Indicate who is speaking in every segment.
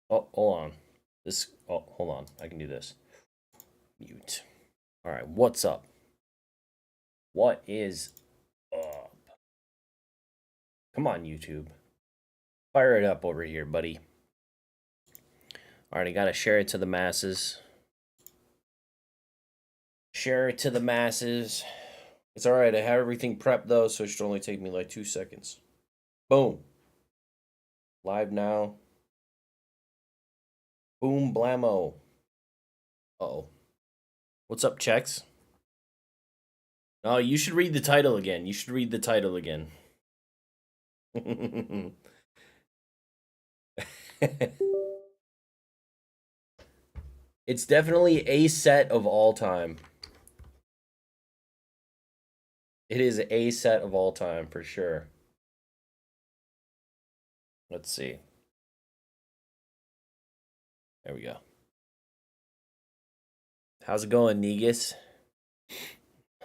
Speaker 1: Oh, hold on. Hold on. I can do this. Mute. All right, what's up? What is up? Come on, YouTube. Fire it up over here, buddy. All right, I gotta share it to the masses. Share it to the masses. It's all right. I have everything prepped though, so it should only take me like 2 seconds. Boom. Live now. Boom blammo. Uh-oh. What's up, Chex? Oh, you should read the title again. You should read the title again. It's definitely a set of all time. It is a set of all time for sure. Let's see. There we go. How's it going, Negus?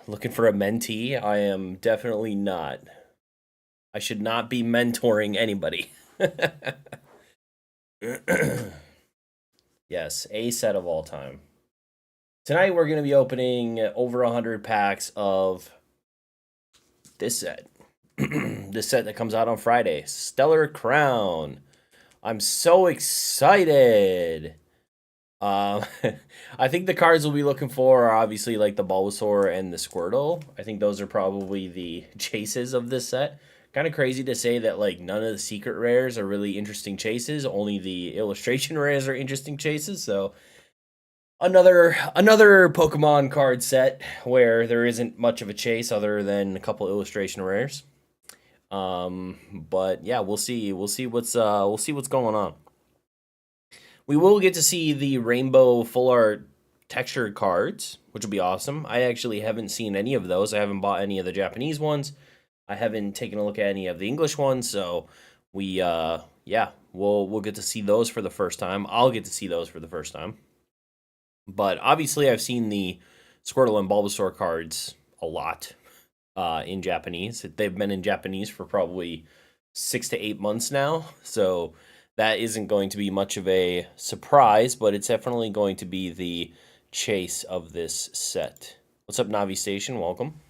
Speaker 1: Looking for a mentee? I am definitely not. I should not be mentoring anybody. Yes, a set of all time. Tonight we're going to be opening over 100 packs of this set. This set that comes out on Friday. Stellar Crown. I'm so excited. I think the cards we'll be looking for are obviously like the Bulbasaur and the Squirtle. I think those are probably the chases of this set. Kind of crazy to say that like none of the secret rares are really interesting chases. Only the illustration rares are interesting chases. So another Pokemon card set where there isn't much of a chase other than a couple illustration rares. But yeah, we'll see. We'll see what's going on. We will get to see the rainbow full art textured cards, which will be awesome. I actually haven't seen any of those. I haven't bought any of the Japanese ones. I haven't taken a look at any of the English ones, so we'll get to see those for the first time. I'll get to see those for the first time. But obviously I've seen the Squirtle and Bulbasaur cards a lot in Japanese. They've been in Japanese for probably 6 to 8 months now, so that isn't going to be much of a surprise, but it's definitely going to be the chase of this set. What's up, Navi Station? Welcome.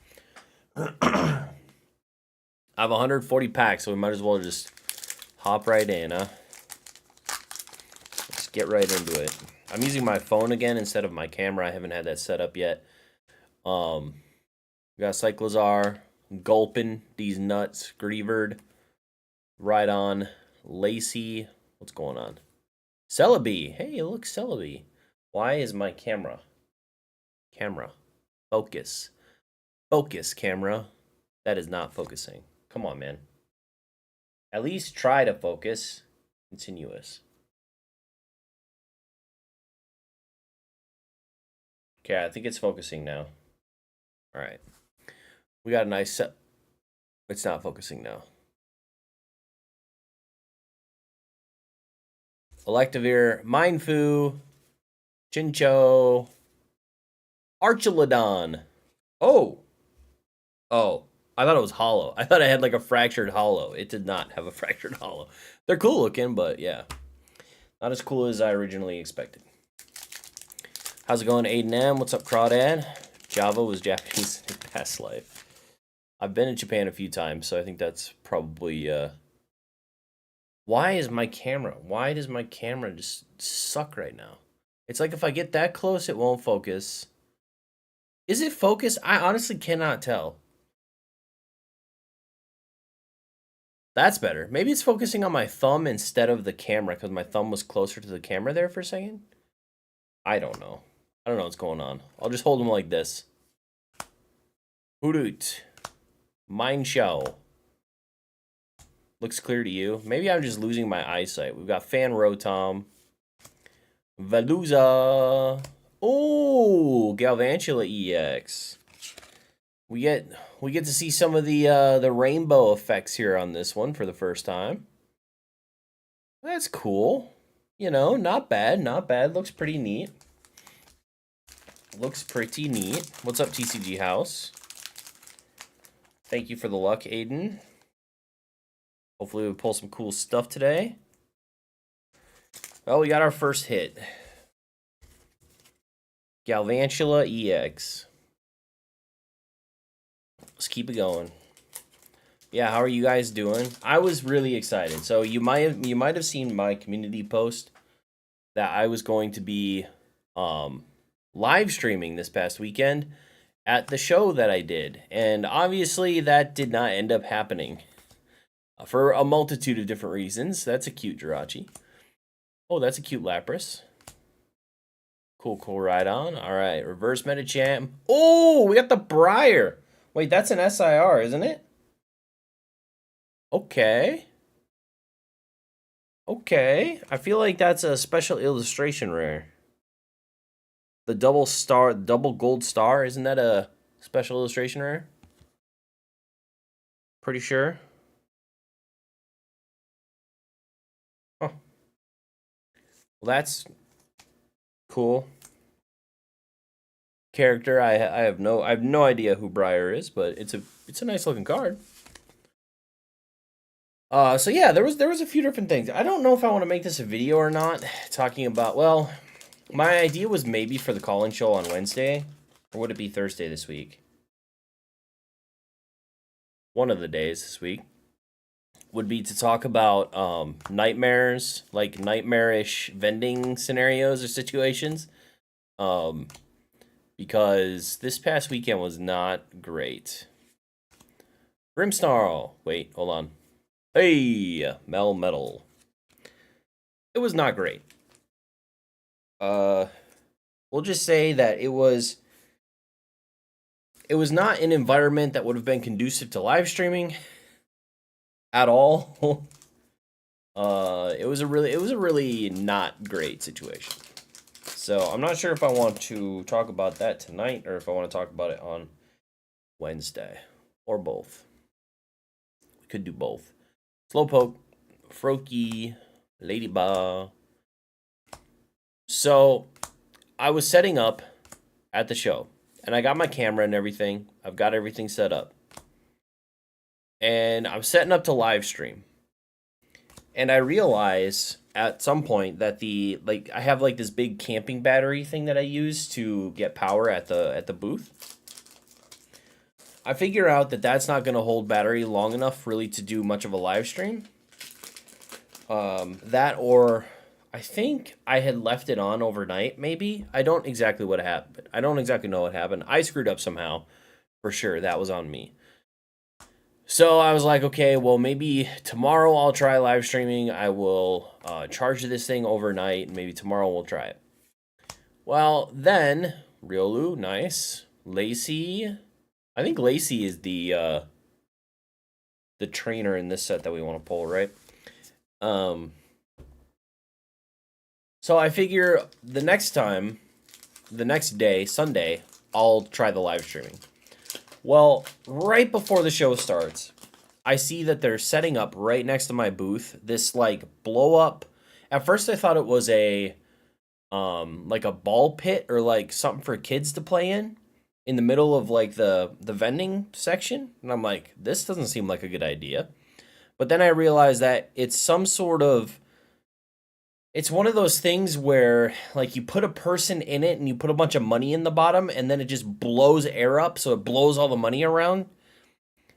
Speaker 1: I have 140 packs, so we might as well just hop right in, huh? Let's get right into it. I'm using my phone again instead of my camera. I haven't had that set up yet. We got Cyclozar, Gulpin, these nuts, Greavard, Rhydon, Lacey. What's going on? Celebi. Hey, look, Celebi. Why is my camera? Focus. Focus, camera. That is not focusing. Come on, man. At least try to focus. Continuous. Okay, I think it's focusing now. All right. We got a nice set. It's not focusing now. Electivire, Mindfu, Chincho, Archelodon. Oh. I thought it was hollow. I thought I had like a fractured hollow. It did not have a fractured hollow. They're cool looking, but yeah. Not as cool as I originally expected. How's it going, Aiden M? What's up, Crawdad? Java was Japanese in past life. I've been in Japan a few times, so I think that's probably Why does my camera just suck right now? It's like if I get that close, it won't focus. Is it focused? I honestly cannot tell. That's better. Maybe it's focusing on my thumb instead of the camera because my thumb was closer to the camera there for a second. I don't know. I don't know what's going on. I'll just hold them like this. Hoodoo. Mine Show. Looks clear to you. Maybe I'm just losing my eyesight. We've got Fan Rotom. Veluza. Oh, Galvantula EX. We get to see some of the rainbow effects here on this one for the first time. That's cool. You know, not bad, not bad. Looks pretty neat. What's up, TCG House? Thank you for the luck, Aiden. Hopefully we pull some cool stuff today. Well, we got our first hit. Galvantula EX. Let's keep it going. Yeah, how are you guys doing? I was really excited. So you might have seen my community post that I was going to be live streaming this past weekend at the show that I did. And obviously that did not end up happening for a multitude of different reasons. That's a cute Jirachi. Oh, that's a cute Lapras. Cool ride on. All right, reverse Metachamp. Oh, we got the Briar. Wait, that's an SIR, isn't it? Okay. Okay. I feel like that's a special illustration rare. The double gold star, isn't that a special illustration rare? Pretty sure. Huh. Well, that's cool. Character, I have no idea who Briar is, but it's a nice looking card. So yeah, there was a few different things. I don't know if I want to make this a video or not, talking about, well, my idea was maybe for the call-in show on Wednesday, or would it be Thursday this week? One of the days this week would be to talk about nightmares, like nightmarish vending scenarios or situations. Because this past weekend was not great. Grimsnarl. Wait, hold on. Hey, Melmetal. It was not great. We'll just say that it was not an environment that would have been conducive to live streaming at all. It was a really not great situation. So I'm not sure if I want to talk about that tonight or if I want to talk about it on Wednesday or both. We could do both. Slowpoke, Froakie, Ladybug. So I was setting up at the show and I got my camera and everything. I've got everything set up. And I'm setting up to live stream. And I realize at some point that I have like this big camping battery thing that I use to get power at the booth. I figure out that that's not going to hold battery long enough really to do much of a live stream. That or I think I had left it on overnight maybe. I don't exactly what happened. I don't exactly know what happened. I screwed up somehow. For sure, that was on me. So I was like, okay, well, maybe tomorrow I'll try live streaming. I will charge this thing overnight. Maybe tomorrow we'll try it. Well, then, Riolu, nice. Lacey. I think Lacey is the trainer in this set that we want to pull, right? So I figure the next day, Sunday, I'll try the live streaming. Well, right before the show starts, I see that they're setting up right next to my booth this like blow up. At first I thought it was a like a ball pit or like something for kids to play in the middle of like the vending section, and I'm like, this doesn't seem like a good idea. But then I realized that it's some sort of it's one of those things where like you put a person in it and you put a bunch of money in the bottom and then it just blows air up, so it blows all the money around.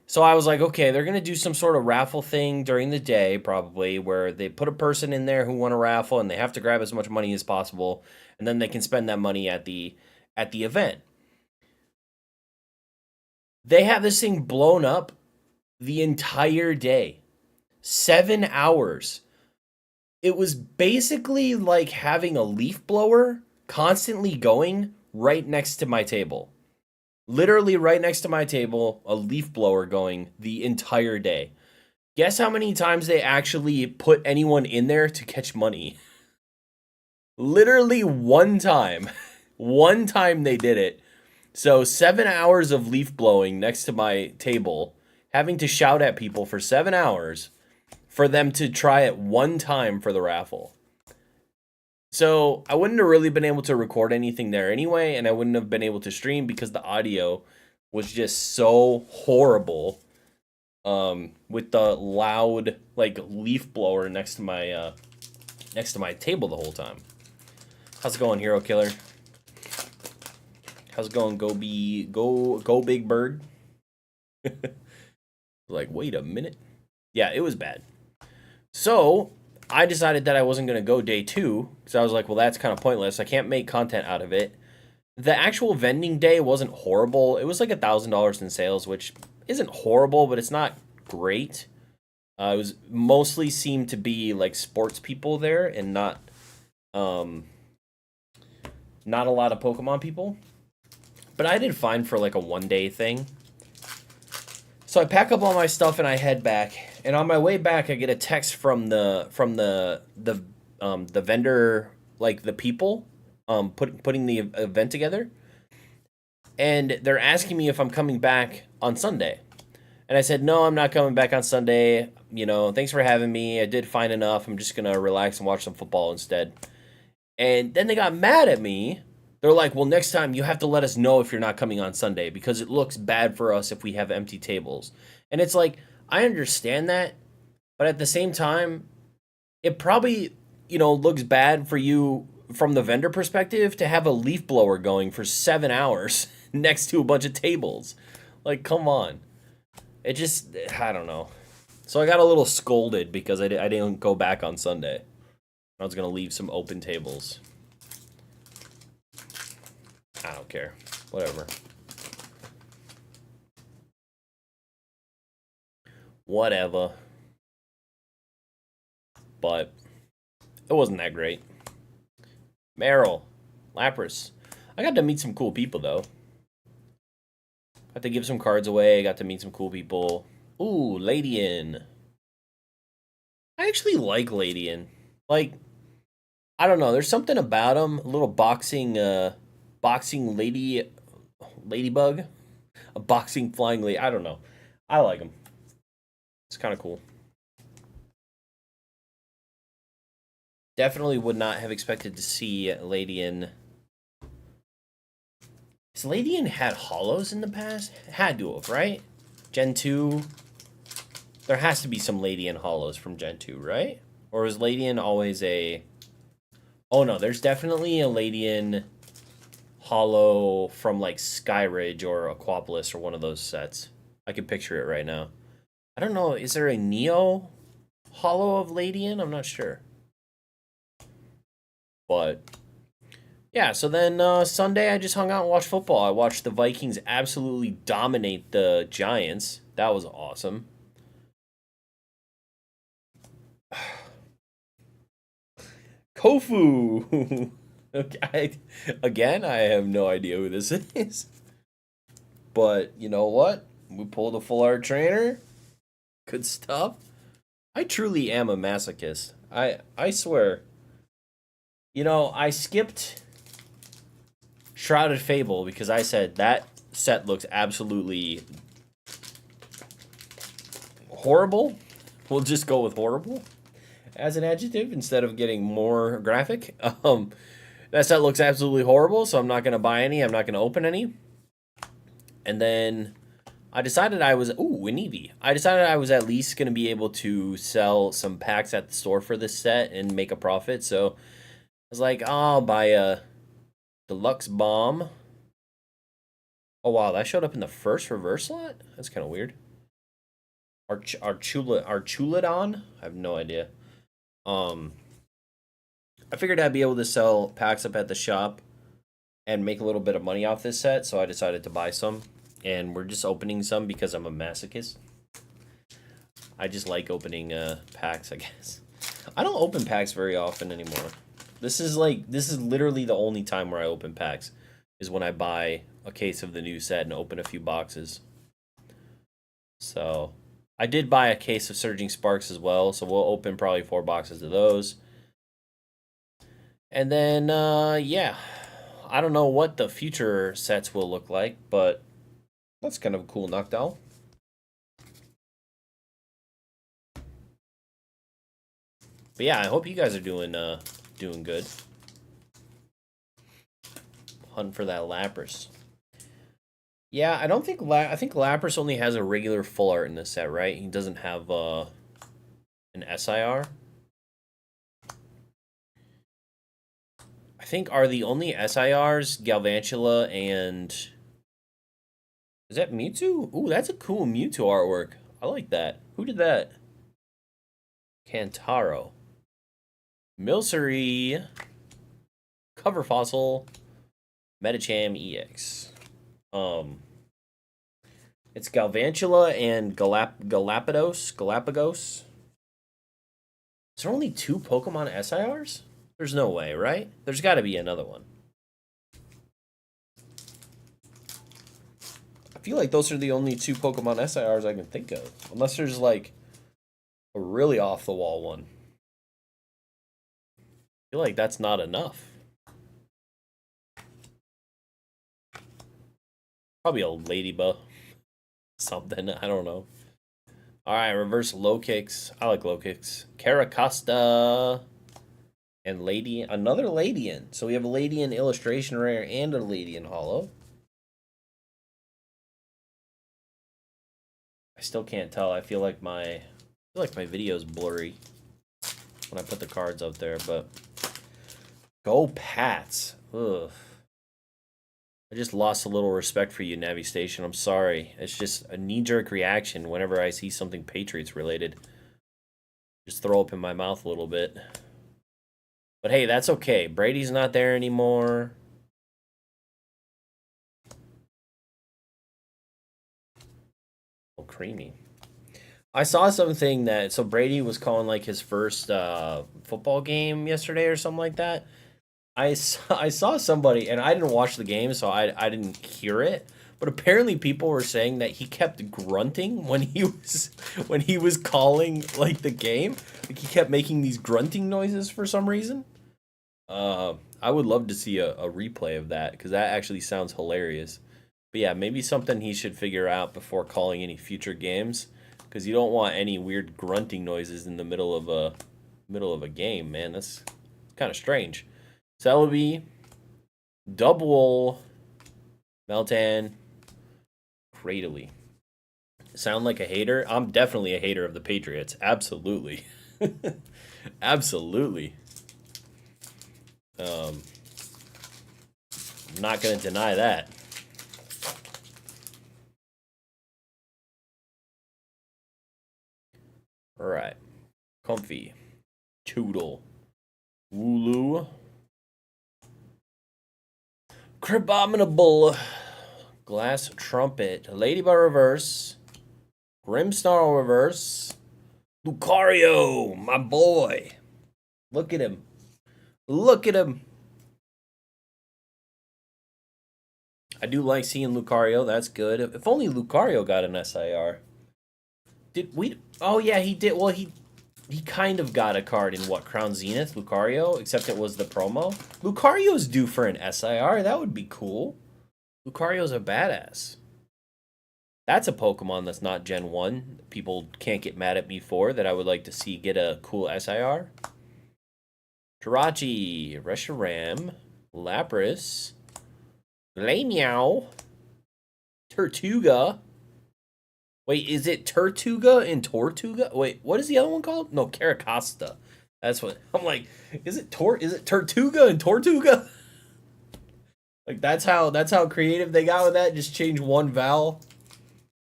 Speaker 1: So I was like, okay, they're going to do some sort of raffle thing during the day probably where they put a person in there who won a raffle and they have to grab as much money as possible and then they can spend that money at the event. They have this thing blown up the entire day. 7 hours. It was basically like having a leaf blower constantly going right next to my table. Literally right next to my table, a leaf blower going the entire day. Guess how many times they actually put anyone in there to catch money? Literally one time. One time they did it. So 7 hours of leaf blowing next to my table, having to shout at people for 7 hours for them to try it one time for the raffle. So I wouldn't have really been able to record anything there anyway, and I wouldn't have been able to stream because the audio was just so horrible with the loud like leaf blower next to my next to my table the whole time. How's it going, Hero Killer? How's it going, go Big Bird? Like, wait a minute. Yeah, it was bad. So I decided that I wasn't going to go day 2 because I was like, well, that's kind of pointless. I can't make content out of it. The actual vending day wasn't horrible. It was like $1,000 in sales, which isn't horrible, but it's not great. It was mostly seemed to be like sports people there and not a lot of Pokemon people. But I did fine for like a 1-day thing. So I pack up all my stuff and I head back. And on my way back, I get a text from the vendor, like the people putting the event together, and they're asking me if I'm coming back on Sunday. And I said, no, I'm not coming back on Sunday. You know, thanks for having me. I did fine enough. I'm just gonna relax and watch some football instead. And then they got mad at me. They're like, well, next time you have to let us know if you're not coming on Sunday because it looks bad for us if we have empty tables. And it's like, I understand that, but at the same time, it probably, looks bad for you from the vendor perspective to have a leaf blower going for 7 hours next to a bunch of tables. Like, come on. It just, I don't know. So I got a little scolded because I didn't go back on Sunday. I was going to leave some open tables. I don't care. Whatever. Whatever. But it wasn't that great. Meryl. Lapras. I got to meet some cool people, though. Got to give some cards away. Got to meet some cool people. Ooh, Ladian. I actually like Ladian. Like, I don't know. There's something about him. A little boxing ladybug. A boxing flying lady. I don't know. I like him. It's kind of cool. Definitely would not have expected to see Ladian. Has Ladian had hollows in the past? Had to have, right? Gen 2. There has to be some Ladian hollows from Gen 2, right? Or is Ladian always a... Oh no, there's definitely a Ladian hollow from like Skyridge or Aquapolis or one of those sets. I can picture it right now. I don't know, is there a Neo hollow of Ladian? I'm not sure. But yeah, so then Sunday I just hung out and watched football. I watched the Vikings absolutely dominate the Giants. That was awesome. Kofu! Okay, again, I have no idea who this is. But you know what? We pulled a full art trainer. Good stuff. I truly am a masochist. I swear. I skipped Shrouded Fable because I said that set looks absolutely horrible. We'll just go with horrible as an adjective instead of getting more graphic. That set looks absolutely horrible, so I'm not going to buy any. I'm not going to open any. And then I decided I was... Ooh, an Eevee. I decided I was at least going to be able to sell some packs at the store for this set and make a profit. So I was like, I'll buy a Deluxe Bomb. Oh, wow. That showed up in the first reverse slot? That's kind of weird. Archulodon? I have no idea. I figured I'd be able to sell packs up at the shop and make a little bit of money off this set, so I decided to buy some. And we're just opening some because I'm a masochist. I just like opening packs, I guess. I don't open packs very often anymore. This is literally the only time where I open packs is when I buy a case of the new set and open a few boxes. So I did buy a case of Surging Sparks as well, so we'll open probably 4 boxes of those. And then, yeah, I don't know what the future sets will look like, but that's kind of a cool knockdown. But yeah, I hope you guys are doing good. Hunting for that Lapras. Yeah, I don't think I think Lapras only has a regular full art in this set, right? He doesn't have an SIR. I think are the only SIRs Galvantula and is that Mewtwo? Ooh, that's a cool Mewtwo artwork. I like that. Who did that? Kantaro. Milcery. Cover Fossil. Metacham EX. It's Galvantula and Galapagos. Is there only 2 Pokemon SIRs? There's no way, right? There's got to be another one. I feel like those are the only 2 Pokemon SIRs I can think of. Unless there's like a really off the wall one. I feel like that's not enough. Probably a Ladybug. Something. I don't know. Alright, reverse low kicks. I like low kicks. Caracosta. And another Ladian. So we have a Ladian illustration rare and a Ladian holo. I still can't tell. I feel like my video's blurry when I put the cards up there, but go Pats. Ugh. I just lost a little respect for you, Navi Station. I'm sorry. It's just a knee-jerk reaction whenever I see something Patriots related. Just throw up in my mouth a little bit. But hey, that's okay. Brady's not there anymore. Oh, creamy. I saw something that so Brady was calling like his first football game yesterday or something like that. I saw somebody, and I didn't watch the game, so I didn't hear it. But apparently, people were saying that he kept grunting when he was calling like the game. Like he kept making these grunting noises for some reason. I would love to see a replay of that because that actually sounds hilarious. But yeah, maybe something he should figure out before calling any future games, because you don't want any weird grunting noises in the middle of a game, man. That's kind of strange. Celebi, Double, Meltan, Cradily. Sound like a hater? I'm definitely a hater of the Patriots. Absolutely. Absolutely. I'm not going to deny that. All right. Comfy. Choodle. Wooloo. Crabominable. Glass Trumpet. Ladybug Reverse. Grimmsnarl Reverse. Lucario, my boy. Look at him. Look at him. I do like seeing Lucario. That's good. If only Lucario got an SIR. Did we? Oh, yeah, he did. Well, he kind of got a card in, what, Crown Zenith, Lucario? Except it was the promo. Lucario's due for an SIR. That would be cool. Lucario's a badass. That's a Pokemon that's not Gen 1. People can't get mad at me for that I would like to see get a cool SIR. Jirachi, Reshiram, Lapras, Glameow, Tortuga. Wait, is it Tortuga and Tortuga? Wait, what is the other one called? No, Caracosta. That's what I'm like. Is it Tortuga and Tortuga? Like that's how creative they got with that. Just change one vowel.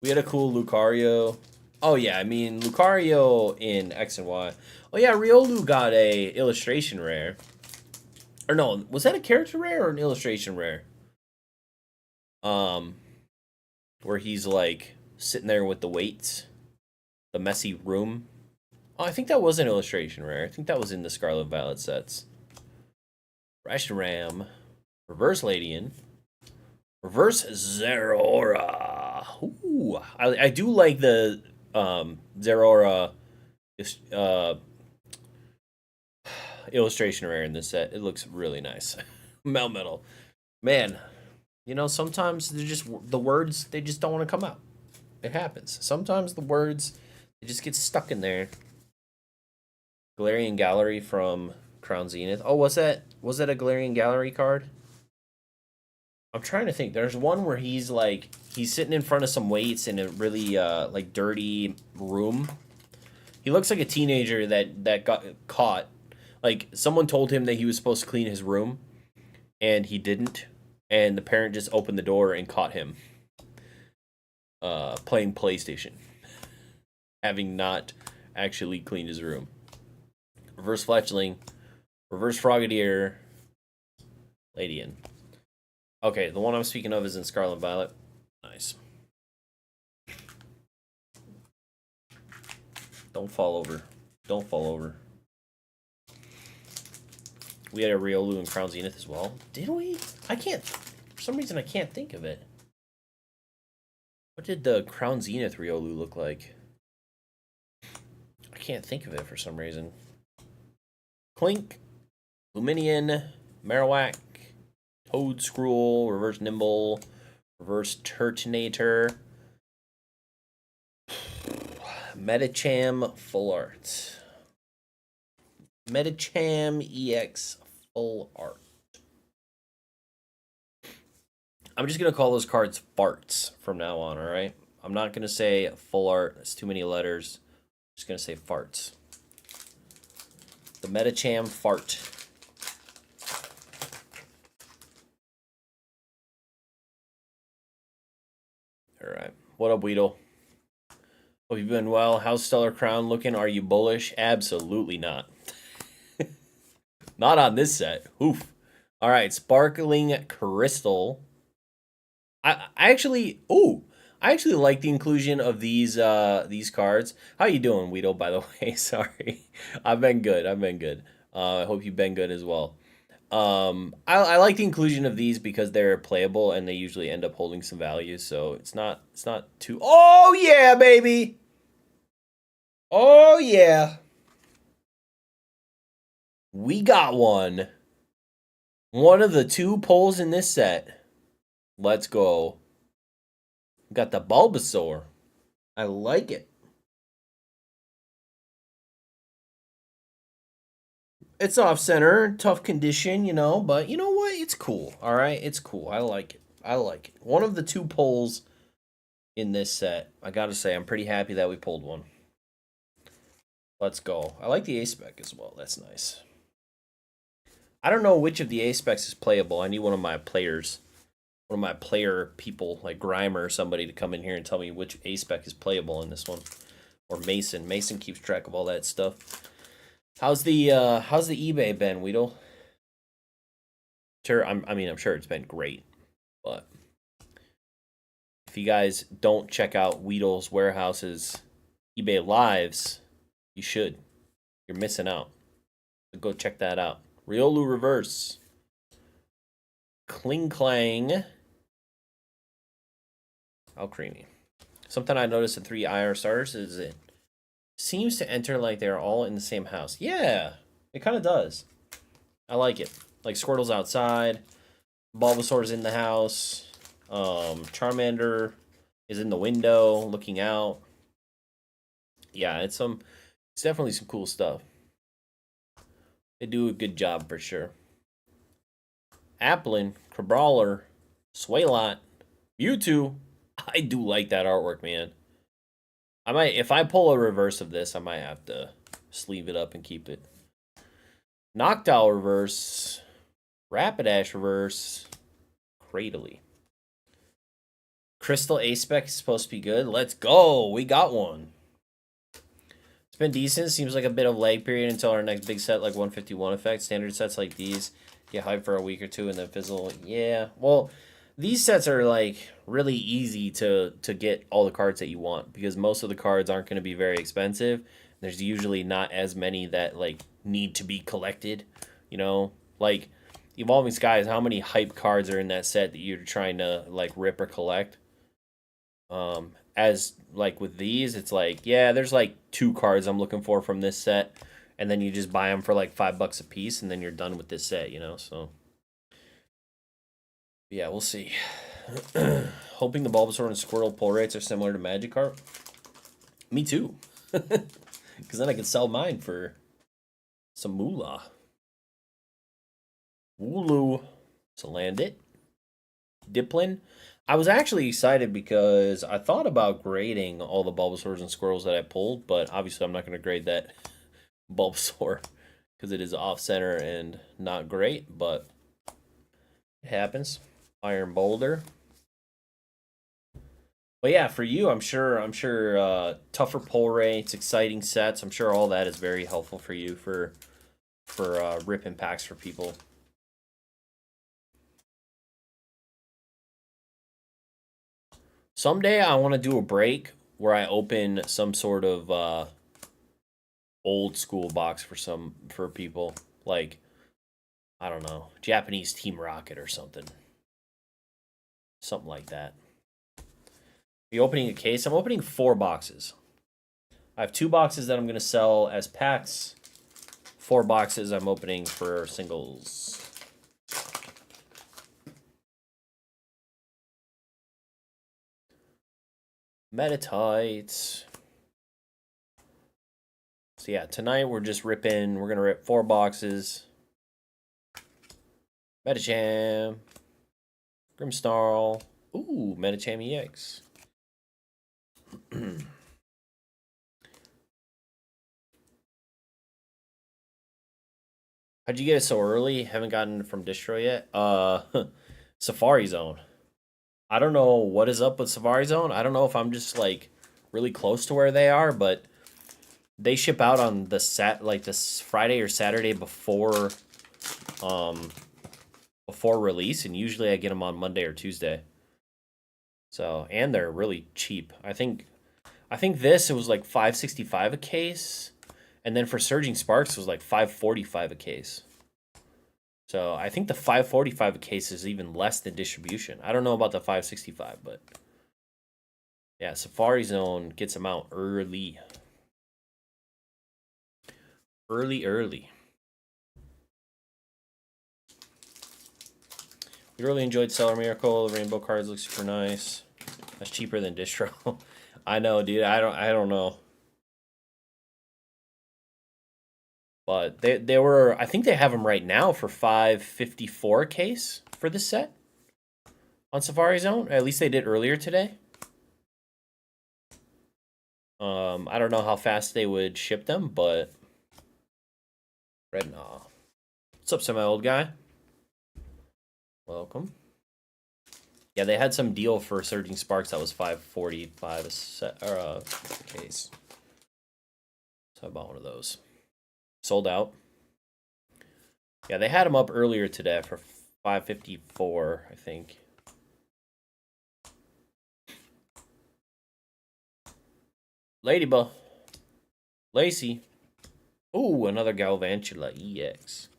Speaker 1: We had a cool Lucario. Oh yeah, I mean Lucario in X and Y. Oh yeah, Riolu got a illustration rare. Or no, was that a character rare or an illustration rare? Where he's like sitting there with the weights, the messy room. Oh, I think that was an illustration rare. I think that was in the Scarlet Violet sets. Reshiram, Reverse Ladian, Reverse Zeraora. Ooh, I do like the Zeraora illustration rare in this set. It looks really nice. Melmetal. Man, you know, sometimes they're just the words, they just don't want to come out. It happens. Sometimes the words, they just get stuck in there. Galarian Gallery from Crown Zenith. Oh, was that a Galarian Gallery card? I'm trying to think. There's one where he's sitting in front of some weights in a really like dirty room. He looks like a teenager that got caught. Like someone told him that he was supposed to clean his room, and he didn't, and the parent just opened the door and caught him playing PlayStation, having not actually cleaned his room. Reverse Fletchling, Reverse Frogadier, Ladian. Okay, the one I'm speaking of is in Scarlet Violet. Nice. Don't fall over. Don't fall over. We had a Riolu and Crown Zenith as well. Did we? I can't. For some reason, I can't think of it. What did the Crown Zenith Riolu look like? I can't think of it for some reason. Clink, Luminion, Marowak, Toad Scroll, Reverse Nimble, Reverse Turtonator, Metacham Full Art. Metacham EX Full Art. I'm just going to call those cards farts from now on, alright? I'm not going to say full art. That's too many letters. I'm just going to say farts. The Metacham Fart. Alright. What up, Weedle? Hope you've been well. How's Stellar Crown looking? Are you bullish? Absolutely not. Not on this set. Oof. Alright, Sparkling Crystal. I actually like the inclusion of these cards. How you doing, Weedle, by the way? Sorry. I've been good. I hope you've been good as well. I like the inclusion of these because they're playable and they usually end up holding some value, so it's not too. Oh yeah, baby. Oh yeah. We got one. One of the 2 pulls in this set. Let's go. Got the Bulbasaur. I like it. It's off center, tough condition, but you know what? It's cool. All right, it's cool. I like it. One of the 2 pulls in this set. I gotta say, I'm pretty happy that we pulled one. Let's go. I like the A-Spec as well. That's nice. I don't know which of the A-Specs is playable. I need one of my player people, like Grimer or somebody, to come in here and tell me which A-Spec is playable in this one. Or Mason. Mason keeps track of all that stuff. How's the eBay been, Weedle? Sure, I'm sure it's been great, but if you guys don't check out Weedle's Warehouse's eBay lives, you should. You're missing out. So go check that out. Riolu Reverse. Kling Clang. How creamy. Something I noticed in 3 IR starters is it seems to enter like they're all in the same house. Yeah, it kind of does. I like it. Like Squirtle's outside, Bulbasaur's in the house, Charmander is in the window looking out. Yeah, it's definitely some cool stuff. They do a good job for sure. Applin, Crabrawler, Swaylot, Mewtwo. I do like that artwork, man. I might, if I pull a reverse of this, I might have to sleeve it up and keep it. Noctowl reverse, Rapidash reverse, Cradily. Crystal A-Spec is supposed to be good. Let's go. We got one. It's been decent. Seems like a bit of lag period until our next big set, like 151 effect. Standard sets like these get hyped for a week or 2 and then fizzle. Yeah, well, these sets are like really easy to get all the cards that you want because most of the cards aren't going to be very expensive. There's usually not as many that like need to be collected, like Evolving Skies. How many hype cards are in that set that you're trying to like rip or collect? As like with these, it's like, yeah, there's like 2 cards I'm looking for from this set, and then you just buy them for like $5 a piece, and then you're done with this set, So yeah, we'll see. Hoping the Bulbasaur and Squirtle pull rates are similar to Magikarp. Me too, because then I can sell mine for some moolah. Wooloo, Salandit, Diplin. I was actually excited because I thought about grading all the Bulbasaurs and Squirrels that I pulled, but obviously I'm not going to grade that Bulbasaur because it is off-center and not great, but It happens. Iron Boulder. But yeah, for you, I'm sure tougher pull rates, exciting sets. I'm sure all that is very helpful for you for ripping packs for people. Someday I want to do a break where I open some sort of old school box for people, like I don't know, Japanese Team Rocket or something like that. Are you opening a case? I'm opening 4 boxes. I have 2 boxes that I'm going to sell as packs. 4 boxes I'm opening for singles. Metatites. So yeah, tonight we're going to rip 4 boxes. Metacham. Grimsnarl. Ooh, Metacham EX. How'd you get it so early? Haven't gotten it from distro yet. Safari Zone. I don't know what is up with Safari Zone. I don't know if I'm just like really close to where they are, but they ship out on this Friday or Saturday um before release, and usually I get them on Monday or Tuesday. So, and they're really cheap. I think this, it was like $5.65 a case, and then for Surging Sparks it was like $5.45 a case. So I think the $5.45 a case is even less than distribution. I don't know about the $5.65, but yeah, Safari Zone gets them out early. Early. We really enjoyed Cellar Miracle. The rainbow cards look super nice. That's cheaper than distro. I know, dude. I don't know. But they were, I think they have them right now for $5.54 a case for this set on Safari Zone. At least they did earlier today. I don't know how fast they would ship them, but Rednaw. What's up, semi old guy? Welcome. Yeah, they had some deal for Surging Sparks that was $5.45 a set or a case. So I bought one of those. Sold out. Yeah, they had them up earlier today for $5.54, I think. Ladybug. Lacey. Ooh, another Galvantula EX.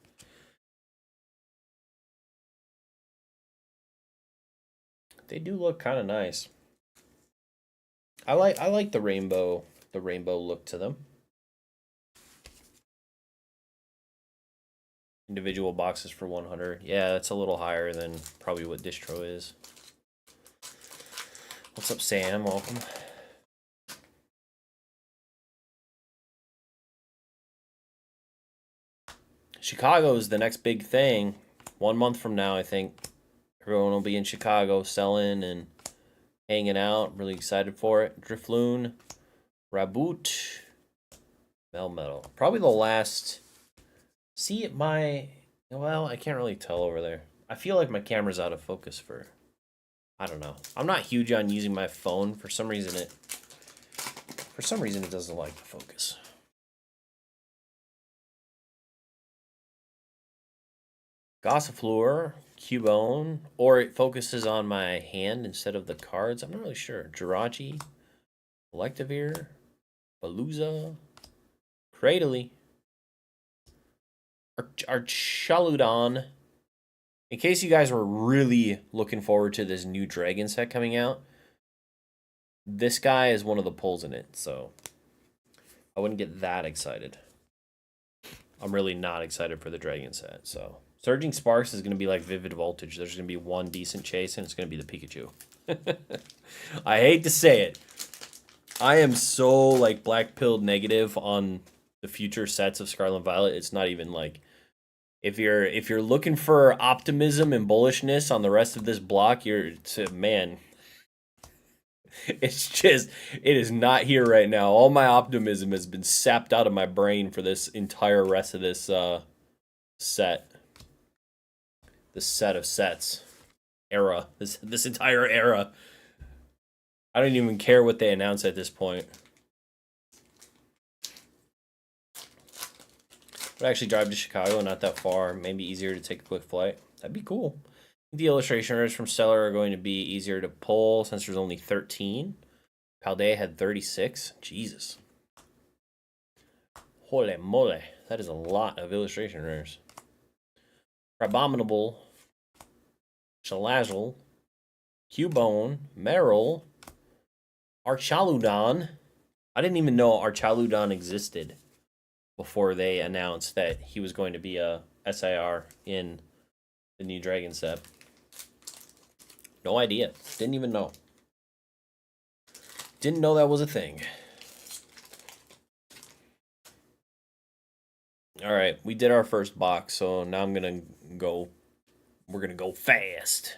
Speaker 1: They do look kind of nice. I like the rainbow look to them. Individual boxes for 100. Yeah, that's a little higher than probably what distro is. What's up, Sam? Welcome. Chicago is the next big thing. 1 month from now, I think everyone will be in Chicago selling and hanging out. I'm really excited for it. Drifloon, Raboot, Melmetal. Probably the last. See, well, I can't really tell over there. I feel like my camera's out of focus for, I don't know. I'm not huge on using my phone. For some reason it doesn't like the focus. Gossifleur, Cubone, or it focuses on my hand instead of the cards. I'm not really sure. Jirachi, Electivire, Palooza, Cradily, Archaludon. In case you guys were really looking forward to this new dragon set coming out, this guy is one of the pulls in it, so I wouldn't get that excited. I'm really not excited for the dragon set, so Surging Sparks is going to be like Vivid Voltage. There's going to be one decent chase, and it's going to be the Pikachu. I hate to say it. I am so like black-pilled negative on the future sets of Scarlet and Violet. It's not even like, if you're looking for optimism and bullishness on the rest of this block, man. It's just, it is not here right now. All my optimism has been sapped out of my brain for this entire rest of this set. set of sets era. This entire era. I don't even care what they announce at this point. Would actually drive to Chicago, not that far. Maybe easier to take a quick flight. That'd be cool. The illustration errors from Stellar are going to be easier to pull since there's only 13. Paldea had 36. Jesus. Holy moly. That is a lot of illustration errors. Abominable. Shalazal. Cubone. Merrill. Archaludon. I didn't even know Archaludon existed before they announced that he was going to be a SIR in the new Dragon set. No idea. Didn't even know. Didn't know that was a thing. All right, we did our first box, so now I'm gonna go. We're gonna go fast.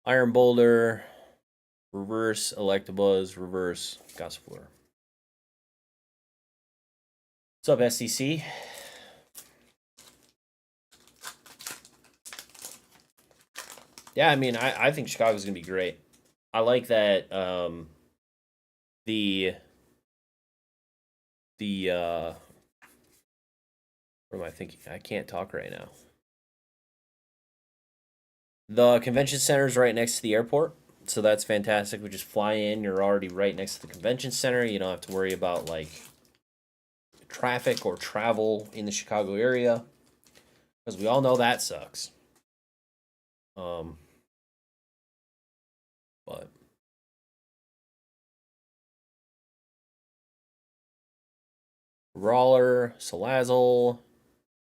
Speaker 1: Iron Boulder, reverse Electabuzz, reverse Gossifleur. What's up, SCC? Yeah, I mean, I think Chicago's gonna be great. I like that. What am I thinking? I can't talk right now. The convention center is right next to the airport, so that's fantastic. We just fly in, you're already right next to the convention center. You don't have to worry about like traffic or travel in the Chicago area, because we all know that sucks. But Brawler, Salazzle,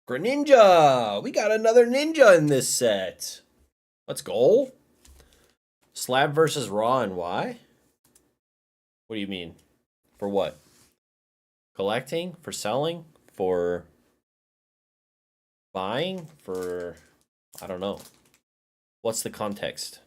Speaker 1: Greninja! We got another ninja in this set. Let's go. Slab versus Raw and why? What do you mean? For what? Collecting? For selling? For buying? For... I don't know. What's the context?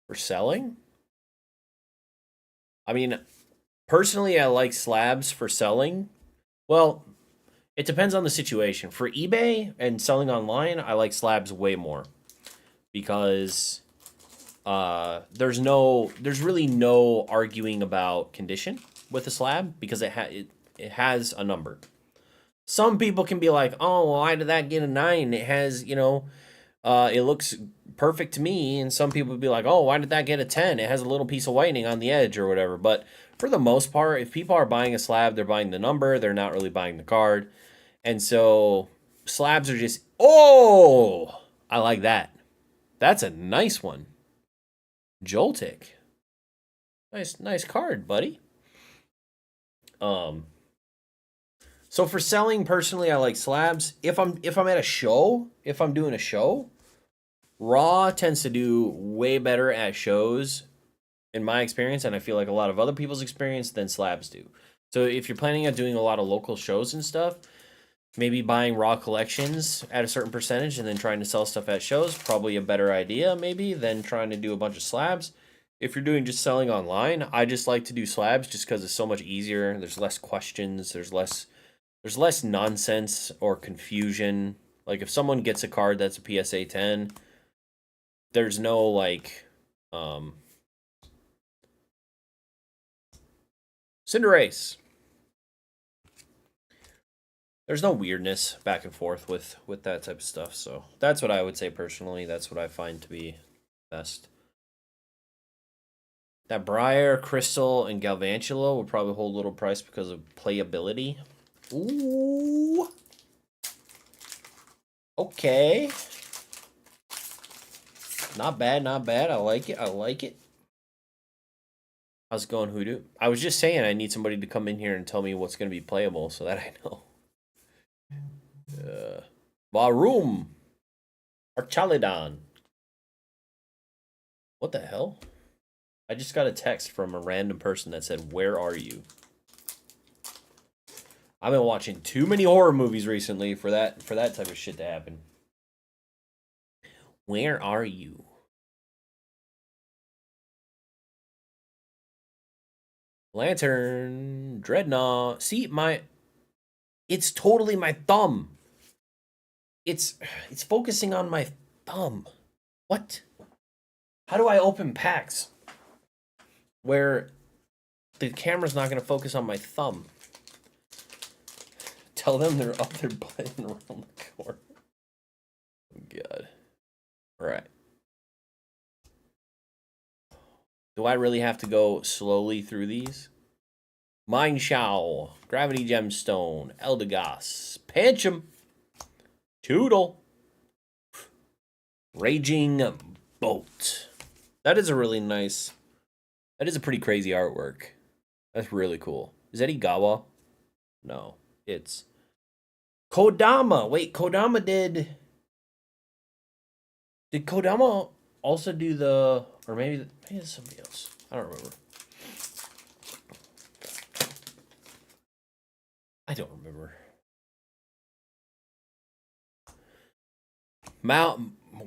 Speaker 1: For selling? I mean, personally, I like slabs for selling. Well, it depends on the situation. For eBay and selling online, I like slabs way more because there's really no arguing about condition with a slab because it has a number. Some people can be like, oh, well, why did that get a 9? It has, it looks perfect to me. And some people would be like, oh, why did that get a 10? It has a little piece of whitening on the edge or whatever. But for the most part, if people are buying a slab, they're buying the number. They're not really buying the card. And so slabs are just, oh, I like that. That's a nice one. Joltik. Nice card, buddy. So for selling, personally, I like slabs. If I'm at a show, if I'm doing a show, Raw tends to do way better at shows, in my experience, and I feel like a lot of other people's experience than slabs do. So if you're planning on doing a lot of local shows and stuff, maybe buying Raw collections at a certain percentage and then trying to sell stuff at shows, probably a better idea maybe than trying to do a bunch of slabs. If you're doing just selling online, I just like to do slabs just because it's so much easier. There's less questions. There's less nonsense or confusion. Like if someone gets a card that's a PSA 10, there's no like Cinderace. There's no weirdness back and forth with that type of stuff. So that's what I would say personally. That's what I find to be best. That Briar, Crystal, and Galvantula will probably hold a little price because of playability. Ooh. Okay. Not bad, not bad. I like it. I like it. How's it going, Hoodoo? I was just saying I need somebody to come in here and tell me what's going to be playable so that I know. Varoom. Archaludon. What the hell? I just got a text from a random person that said, "Where are you?" I've been watching too many horror movies recently for that type of shit to happen. Where are you? Lantern, Dreadnought. See, it's totally my thumb. It's focusing on my thumb. What? How do I open packs where the camera's not going to focus on my thumb? Tell them they're up there playing around the corner. God. All right. Do I really have to go slowly through these? Mine Shao, Gravity Gemstone, Eldegoss, Pancham, Toodle, Raging Bolt. That is a really nice. That is a pretty crazy artwork. That's really cool. Is that Igawa? No, it's Kodama. Wait, Kodama did. Did Kodama also do the, or maybe it's somebody else. I don't remember. I don't remember.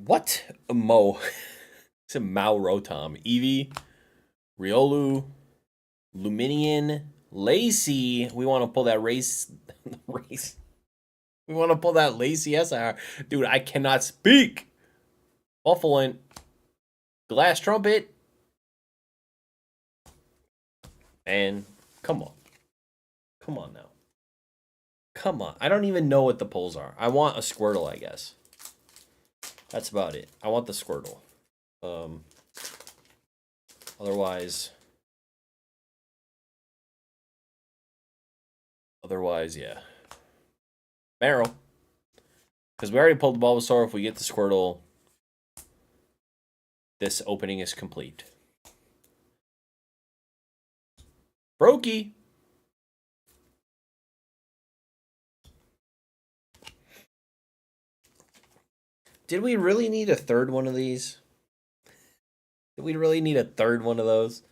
Speaker 1: What? Mo. It's a Mao Rotom. Eevee, Riolu, Luminion, Lacey. We want to pull that race. We want to pull that Lacey SR. Dude, I cannot speak. Buffalint. Glass Trumpet. And come on. Come on now. Come on. I don't even know what the pulls are. I want a Squirtle, I guess. That's about it. I want the Squirtle. Otherwise, yeah. Meryl. Because we already pulled the Bulbasaur. If we get the Squirtle, this opening is complete. Brokey. Did we really need a third one of these? Did we really need a third one of those?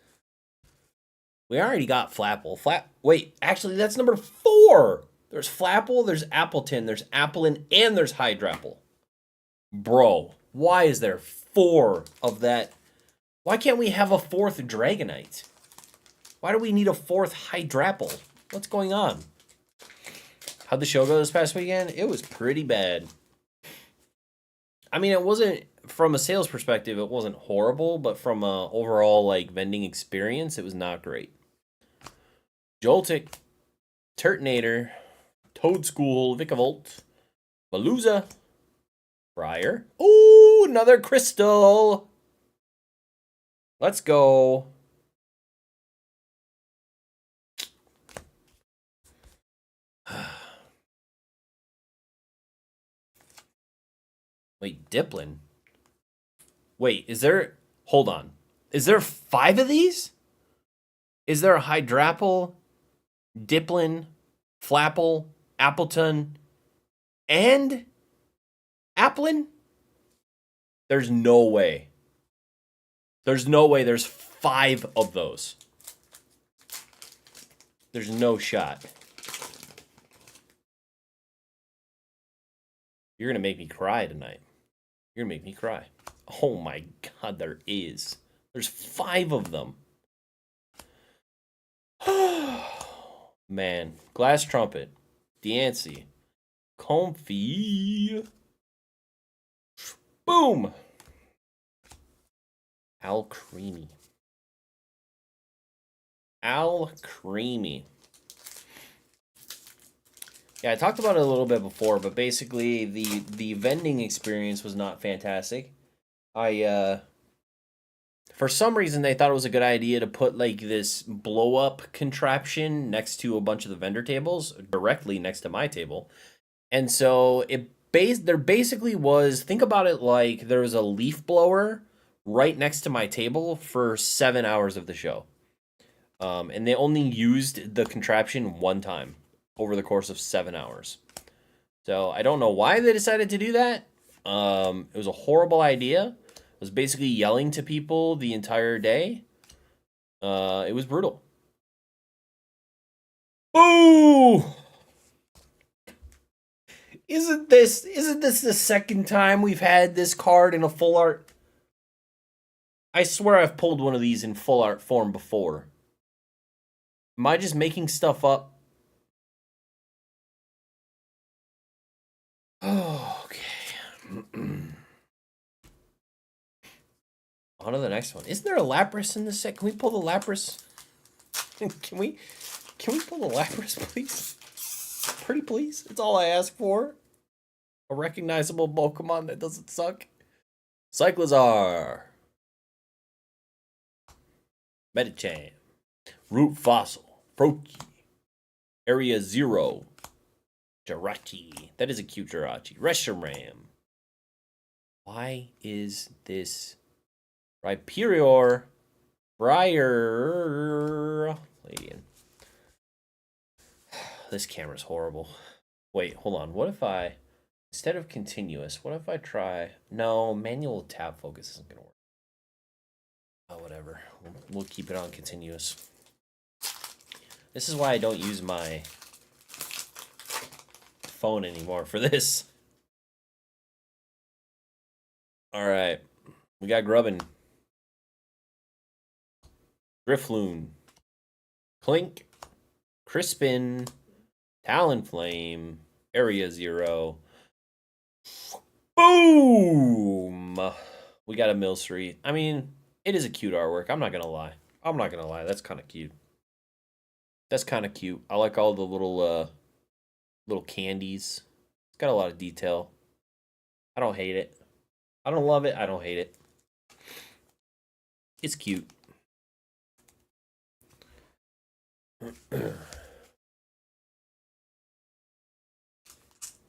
Speaker 1: We already got Flapple. Wait, actually, that's number 4. There's Flapple, there's Appleton, there's Applin, and there's Hydrapple. Bro, why is there 4 of that? Why can't we have a 4th Dragonite? Why do we need a 4th Hydrapple? What's going on? How'd the show go this past weekend? It was pretty bad. I mean, it wasn't, from a sales perspective, it wasn't horrible, but from a overall like vending experience, it was not great. Joltik, Turtonator, Toadschool, Vikavolt, Balooza, Briar. Ooh, another crystal. Let's go. Wait, Diplin? Wait, is there... Hold on. Is there 5 of these? Is there a Hydrapple, Diplin, Flapple, Appleton, and Applin? There's no way. There's no way there's 5 of those. There's no shot. You're going to make me cry tonight. You're going to make me cry. Oh my god, there is. There's 5 of them. Man. Glass Trumpet. Deancey. Comfy. Boom. Al Creamy. Al Creamy. Yeah, I talked about it a little bit before, but basically the vending experience was not fantastic. For some reason they thought it was a good idea to put like this blow up contraption next to a bunch of the vendor tables, directly next to my table. And so there basically was, think about it like there was a leaf blower right next to my table for 7 hours of the show. And they only used the contraption one time over the course of 7 hours. So I don't know why they decided to do that. It was a horrible idea. I was basically yelling to people the entire day. It was brutal. Ooh! Isn't this the second time we've had this card in a full art? I swear I've pulled one of these in full art form before. Am I just making stuff up? Oh, okay. On to the next one. Isn't there a Lapras in this set? Can we pull the Lapras? Can we pull the Lapras, please? Pretty please? It's all I ask for. A recognizable Pokemon that doesn't suck. Cyclizar. Medicham. Root Fossil. Froakie. Area 0. Jirachi. That is a cute Jirachi. Reshiram. Why is this Rhyperior Briar Ladian? This camera's horrible. Wait, hold on. What if I, instead of continuous, what if I try? No, manual tab focus isn't going to work. Oh, whatever. We'll keep it on continuous. This is why I don't use my phone anymore for this. All right. We got Grubbin. Drifloon. Clink. Crispin. Talonflame. Area 0. Boom! We got a Milcery. I mean, it is a cute artwork. I'm not going to lie. That's kind of cute. I like all the little candies. It's got a lot of detail. I don't hate it. I don't love it. I don't hate it. It's cute.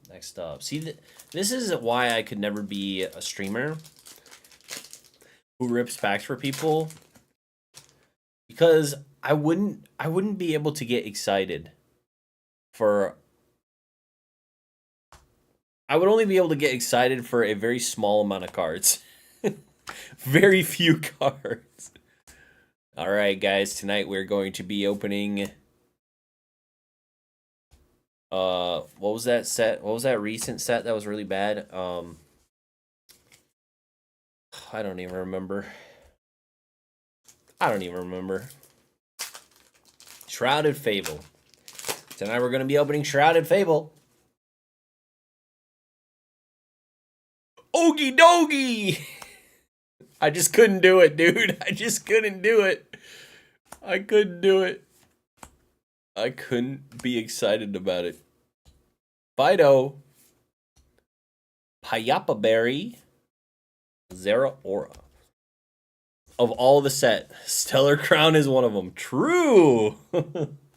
Speaker 1: Next up. See, this is why I could never be a streamer who rips packs for people. Because I wouldn't be able to get excited for... I would only be able to get excited for a very small amount of cards. Very few cards. All right, guys. Tonight we're going to be opening... what was that set? What was that recent set that was really bad? I don't even remember. Shrouded Fable. Tonight we're going to be opening Shrouded Fable. Okie dokie! I just couldn't do it, dude. I just couldn't do it. I couldn't do it. I couldn't be excited about it. Fido. Payapa Berry. Zeraora. Of all the set, Stellar Crown is one of them. True.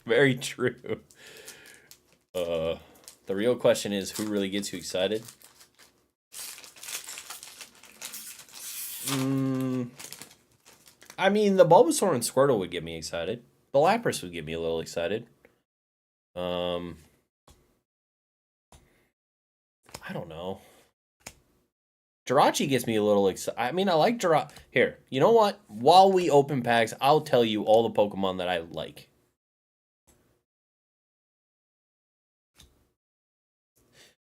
Speaker 1: Very true. The real question is, who really gets you excited? I mean, the Bulbasaur and Squirtle would get me excited. The Lapras would get me a little excited. I don't know. Jirachi gets me a little excited. I mean, I like Jirachi. Here, you know what? While we open packs, I'll tell you all the Pokemon that I like.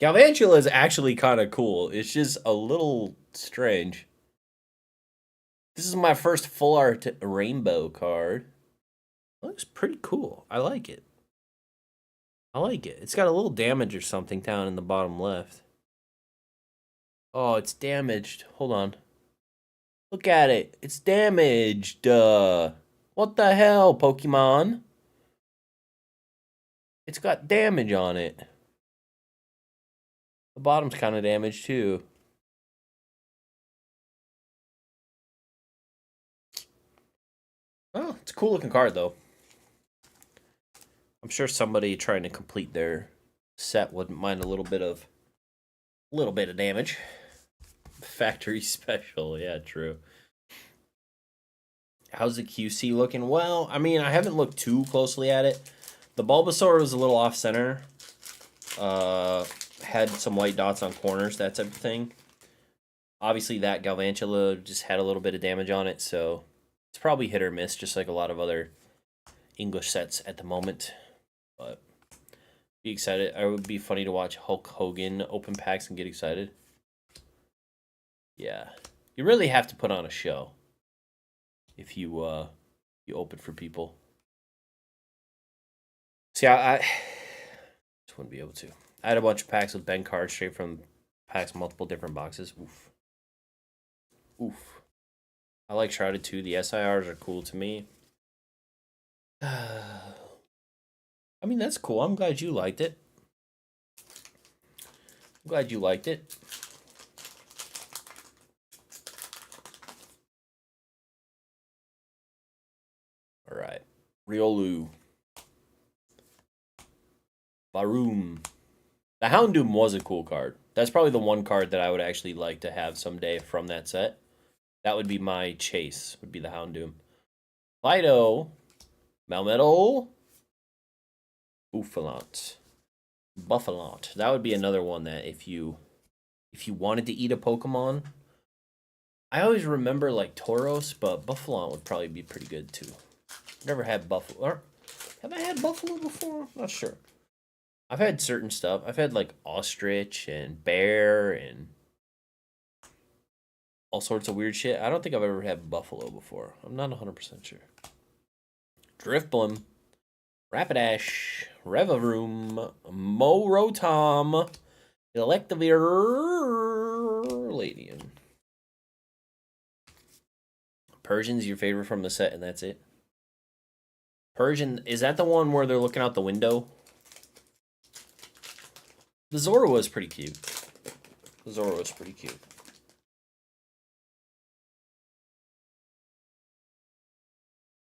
Speaker 1: Galvantula is actually kind of cool. It's just a little strange. This is my first full art rainbow card. Looks pretty cool. I like it. It's got a little damage or something down in the bottom left. Oh, it's damaged. Hold on. Look at it. It's damaged. What the hell, Pokemon? It's got damage on it. The bottom's kind of damaged, too. Oh, it's a cool looking card, though. I'm sure somebody trying to complete their set wouldn't mind a little bit of damage. Factory special, yeah, true. How's the QC looking? Well, I mean, I haven't looked too closely at it. The Bulbasaur was a little off center. Had some white dots on corners, that type of thing. Obviously, that Galvantula just had a little bit of damage on it, so it's probably hit or miss, just like a lot of other English sets at the moment. But be excited. It would be funny to watch Hulk Hogan open packs and get excited. Yeah, you really have to put on a show if you open for people. See, I just wouldn't be able to. I had a bunch of packs with Ben cards straight from packs, multiple different boxes. Oof. Oof. I like Shrouded too. The SIRs are cool to me. I mean, that's cool. I'm glad you liked it. I'm glad you liked it. All right. Riolu. Baroom. The Houndoom was a cool card. That's probably the one card that I would actually like to have someday from that set. That would be my chase, would be the Houndoom. Fido. Melmetal. Bouffalant. Buffalant. That would be another one that if you wanted to eat a Pokemon, I always remember like Tauros, but Buffalant would probably be pretty good too. Never had Buffalo. Have I had Buffalo before? Not sure. I've had certain stuff. I've had like ostrich and bear and all sorts of weird shit. I don't think I've ever had buffalo before. I'm not 100% sure. Drifblim, Rapidash, Revavroom, Morotom, Electivire, Ladian. Persian's your favorite from the set, and that's it. Persian, is that the one where they're looking out the window? The Zora was pretty cute. The Zora was pretty cute.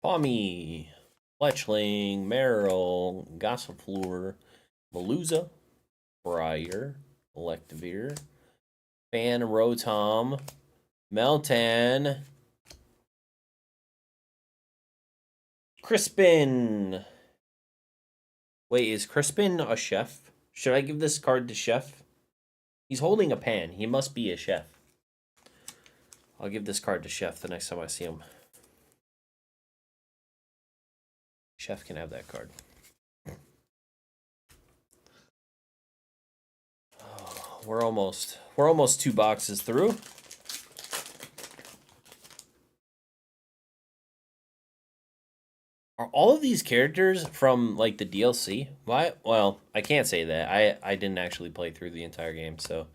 Speaker 1: Palmy, Fletchling, Merrill, Gossifleur, Maluza, Briar, Electivire, Fan Rotom, Meltan, Crispin. Wait, is Crispin a chef? Should I give this card to Chef? He's holding a pan. He must be a chef. I'll give this card to Chef the next time I see him. Chef can have that card. Oh, we're almost 2 boxes through. Are all of these characters from like the DLC? Why? Well, I can't say that. I didn't actually play through the entire game, so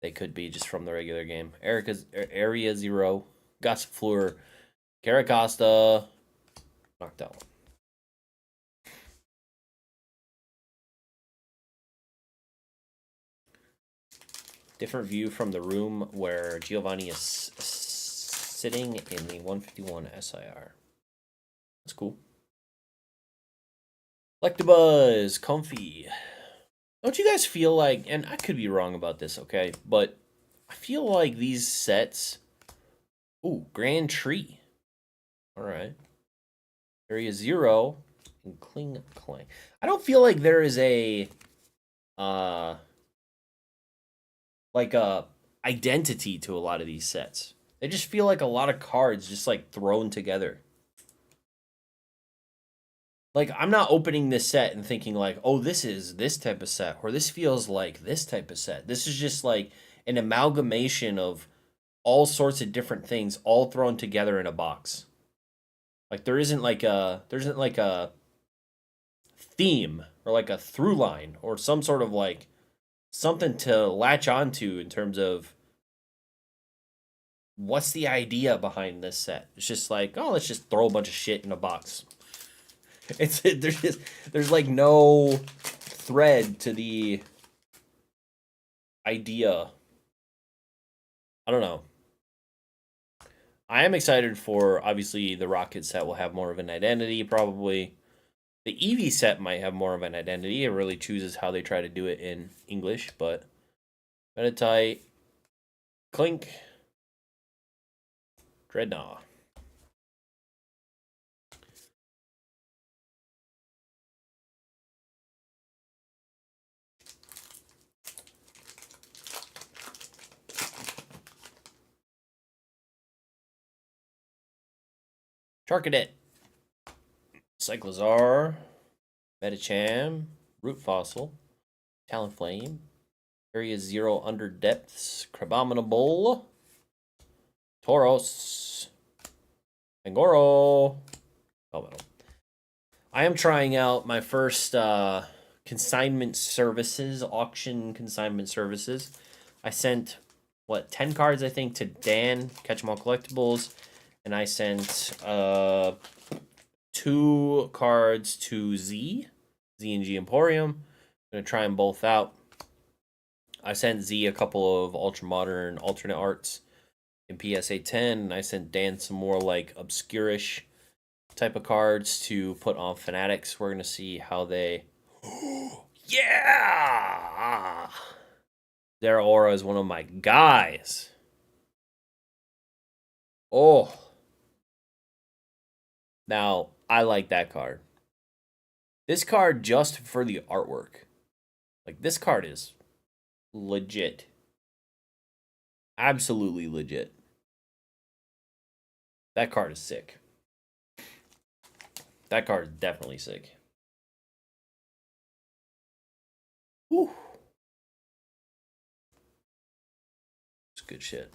Speaker 1: they could be just from the regular game. Area Zero, Gossifleur, Caracosta, knocked out one. Different view from the room where Giovanni is sitting in the 151 SIR. That's cool. Electabuzz, Comfy. Don't you guys feel like, and I could be wrong about this, okay, but I feel like these sets. Ooh, Grand Tree. All right. Area Zero and Cling Clang. I don't feel like there is a like a identity to a lot of these sets. They just feel like a lot of cards just like thrown together. Like, I'm not opening this set and thinking like, oh, this is this type of set, or this feels like this type of set. This is just like an amalgamation of all sorts of different things all thrown together in a box. Like there isn't like a theme or like a through line or some sort of like something to latch onto in terms of what's the idea behind this set. It's just like, oh, let's just throw a bunch of shit in a box. There's like no thread to the idea. I don't know. I am excited for, obviously, the Rocket set will have more of an identity, probably. The Eevee set might have more of an identity. It really chooses how they try to do it in English, but Meditite, Clink, Dreadnought. Charcadet, Cyclozar, Medicham, Root Fossil, Talonflame, Area Zero Under Depths, Crabominable, Tauros, Angoro, Melmetal. I am trying out my first consignment services, auction consignment services. I sent, what, 10 cards, I think, to Dan, Catch 'em All Collectibles, and I sent 2 cards to Z&G Emporium. I'm going to try them both out. I sent Z a couple of Ultra Modern alternate arts in PSA 10, and I sent Dan some more, like, obscurish type of cards to put on Fanatics. We're going to see how they... Yeah! Their Aura is one of my guys. Oh. Now, I like that card. This card just for the artwork. Like, this card is legit. Absolutely legit. That card is sick. That card is definitely sick. Whew. It's good shit.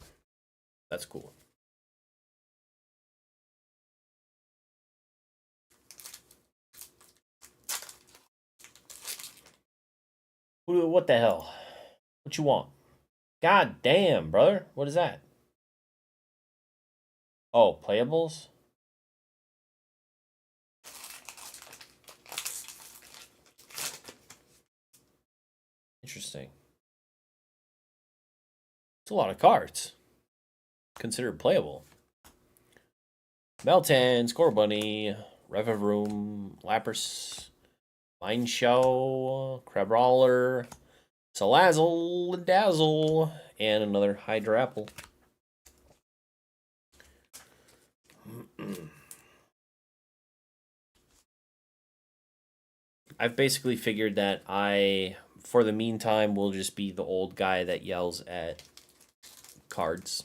Speaker 1: That's cool. What the hell? What you want? God damn, brother. What is that? Oh, playables? Interesting. It's a lot of cards. Considered playable. Melton, Score Bunny, Revavroom, Lapras, Mine Show, Crabrawler, Salazzle, Dazzle, and another Hydra Apple. I've basically figured that for the meantime, will just be the old guy that yells at cards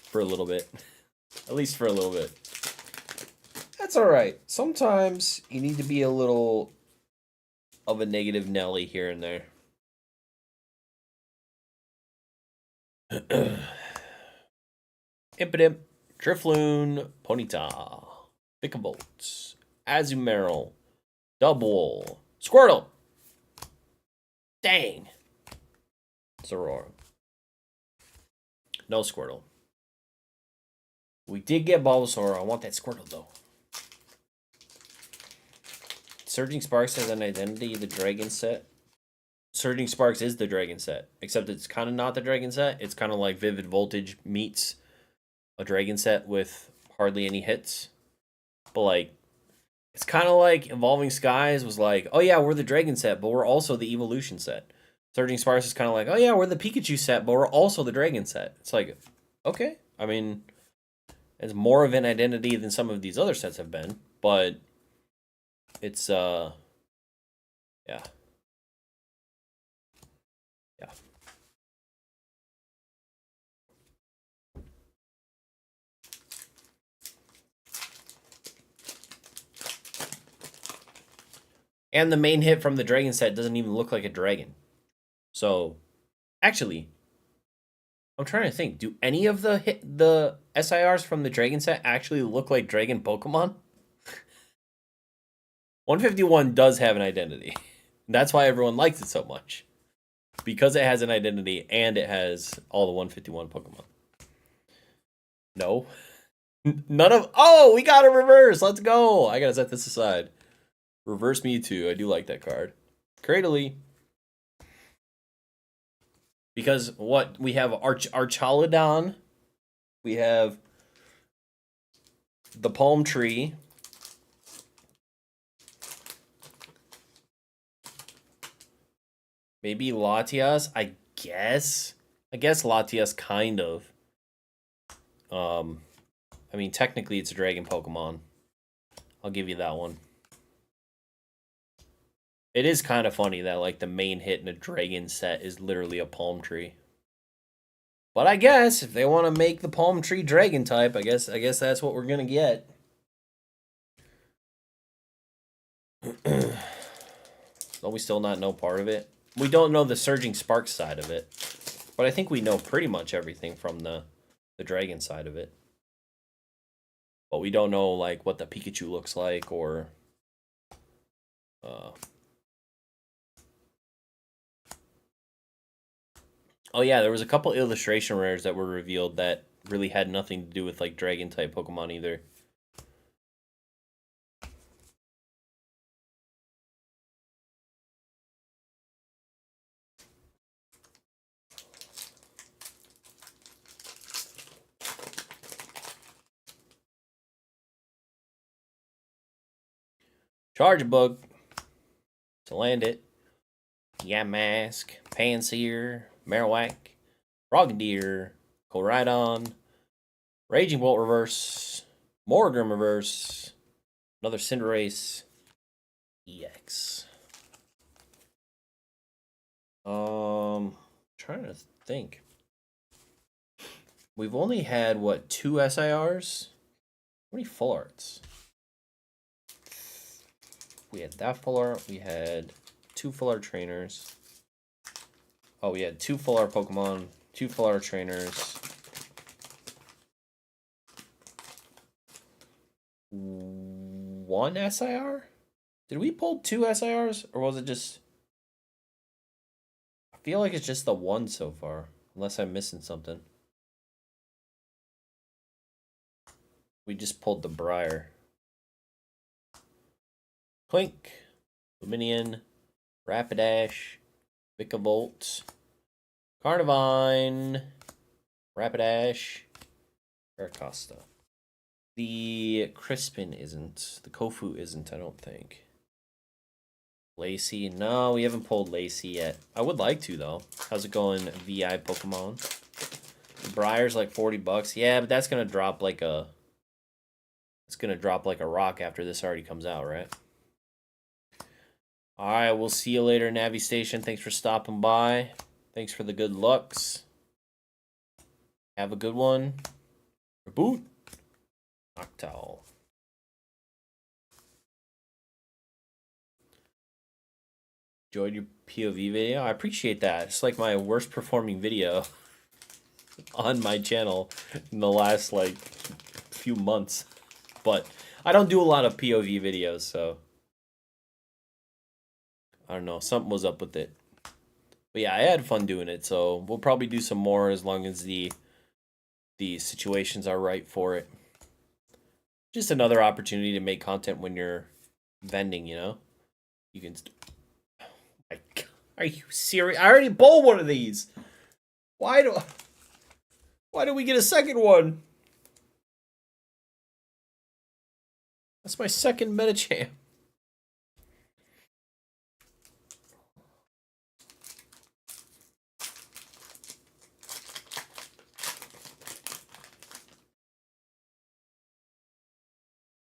Speaker 1: for a little bit. At least for a little bit. That's alright. Sometimes you need to be a little of a negative Nelly here and there. Impidimp, Drifloon, Ponyta, Pikabolt, Azumarill, Double, Squirtle. Dang. Zorora. No Squirtle. We did get Bulbasaur. I want that Squirtle, though. Surging Sparks has an identity, the Dragon set. Surging Sparks is the Dragon set, except it's kind of not the Dragon set. It's kind of like Vivid Voltage meets a Dragon set with hardly any hits. But, like, it's kind of like Evolving Skies was like, oh yeah, we're the Dragon set, but we're also the Evolution set. Surging Sparks is kind of like, oh yeah, we're the Pikachu set, but we're also the Dragon set. It's like, okay. I mean, it's more of an identity than some of these other sets have been, but it's, yeah. Yeah. And the main hit from the Dragon set doesn't even look like a dragon. So, actually, I'm trying to think. Do any of the SIRs from the Dragon set actually look like dragon Pokemon? 151 does have an identity. That's why everyone likes it so much. Because it has an identity and it has all the 151 Pokemon. No. None of... Oh, we got a reverse. Let's go. I gotta set this aside. Reverse Mewtwo. I do like that card. Cradily. Because what? We have Archaludon. We have the Palm Tree. Maybe Latias, I guess. I guess Latias kind of. I mean, technically it's a dragon Pokemon. I'll give you that one. It is kind of funny that, like, the main hit in a dragon set is literally a Palm Tree. But I guess if they want to make the Palm Tree dragon type, I guess that's what we're gonna get. Don't we still not know part of it? We don't know the Surging Spark side of it. But I think we know pretty much everything from the dragon side of it. But we don't know, like, what the Pikachu looks like or Oh yeah, there was a couple illustration rares that were revealed that really had nothing to do with like dragon type Pokemon either. Charge Bug to land it. Yamask, Panseer, Marowak, Frogadier, Koraidon, Raging Bolt Reverse, Morgan Reverse, another Cinderace, EX. Trying to think. We've only had what, 2 SIRs? How many full arts? We had that full art. We had 2 full art trainers. Oh, we had 2 full art Pokemon, 2 full art trainers. 1 SIR? Did we pull 2 SIRs, or was it just? I feel like it's just the 1 so far, unless I'm missing something. We just pulled the Briar. Clink, Luminion, Rapidash, Vikavolt, Carnivine, Rapidash, Paracosta. The Crispin isn't. The Kofu isn't, I don't think. Lacey. No, we haven't pulled Lacey yet. I would like to, though. How's it going, VI Pokemon? The Briar's like $40. Yeah, but that's going to drop like a... It's going to drop like a rock after this already comes out, right? All right, we'll see you later, Navi Station. Thanks for stopping by. Thanks for the good looks. Have a good one. Reboot. Octal. Enjoyed your POV video. I appreciate that. It's like my worst performing video on my channel in the last like few months. But I don't do a lot of POV videos, so I don't know. Something was up with it. But yeah, I had fun doing it, so we'll probably do some more as long as the situations are right for it. Just another opportunity to make content when you're vending, you know? You can... Oh my God. Are you serious? I already bowled one of these. Why do we get a second one? That's my second Metachamp.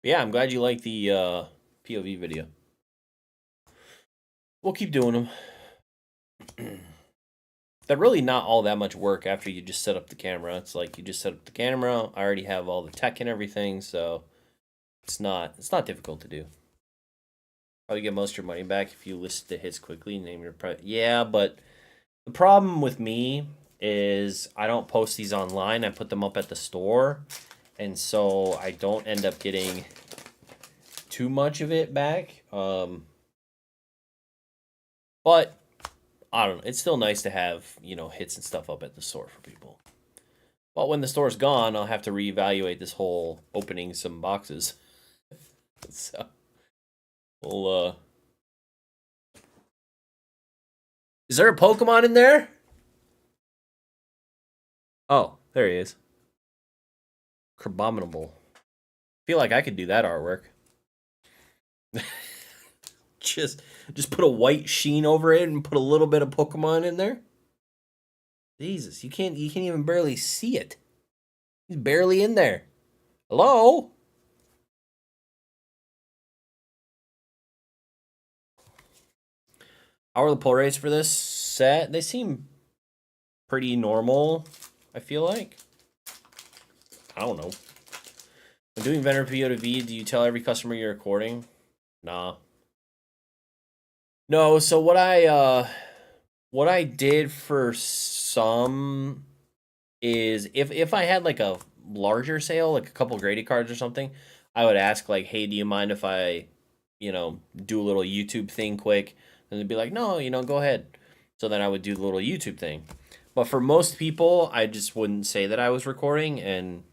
Speaker 1: Yeah, I'm glad you like the POV video. We'll keep doing them. They're really not all that much work after you just set up the camera. It's like you just set up the camera. I already have all the tech and everything, so it's not difficult to do. Probably get most of your money back if you list the hits quickly. Name your price. Yeah, but the problem with me is I don't post these online. I put them up at the store, and so I don't end up getting too much of it back. But I don't know. It's still nice to have, you know, hits and stuff up at the store for people. But when the store's gone, I'll have to reevaluate this whole opening some boxes. So we'll Is there a Pokemon in there? Oh, there he is. Crabominable. Feel like I could do that artwork. just put a white sheen over it and put a little bit of Pokemon in there. Jesus, you can't even barely see it. He's barely in there. Hello? How are the pull rates for this set? They seem pretty normal, I feel like. I don't know. When doing vendor PO to V, do you tell every customer you're recording? Nah. No, so what I did for some is if I had like a larger sale, like a couple graded cards or something, I would ask like, hey, do you mind if I you know, do a little YouTube thing quick. And they'd be like, no, you know, go ahead. So then I would do the little YouTube thing. But for most people, I just wouldn't say that I was recording. And,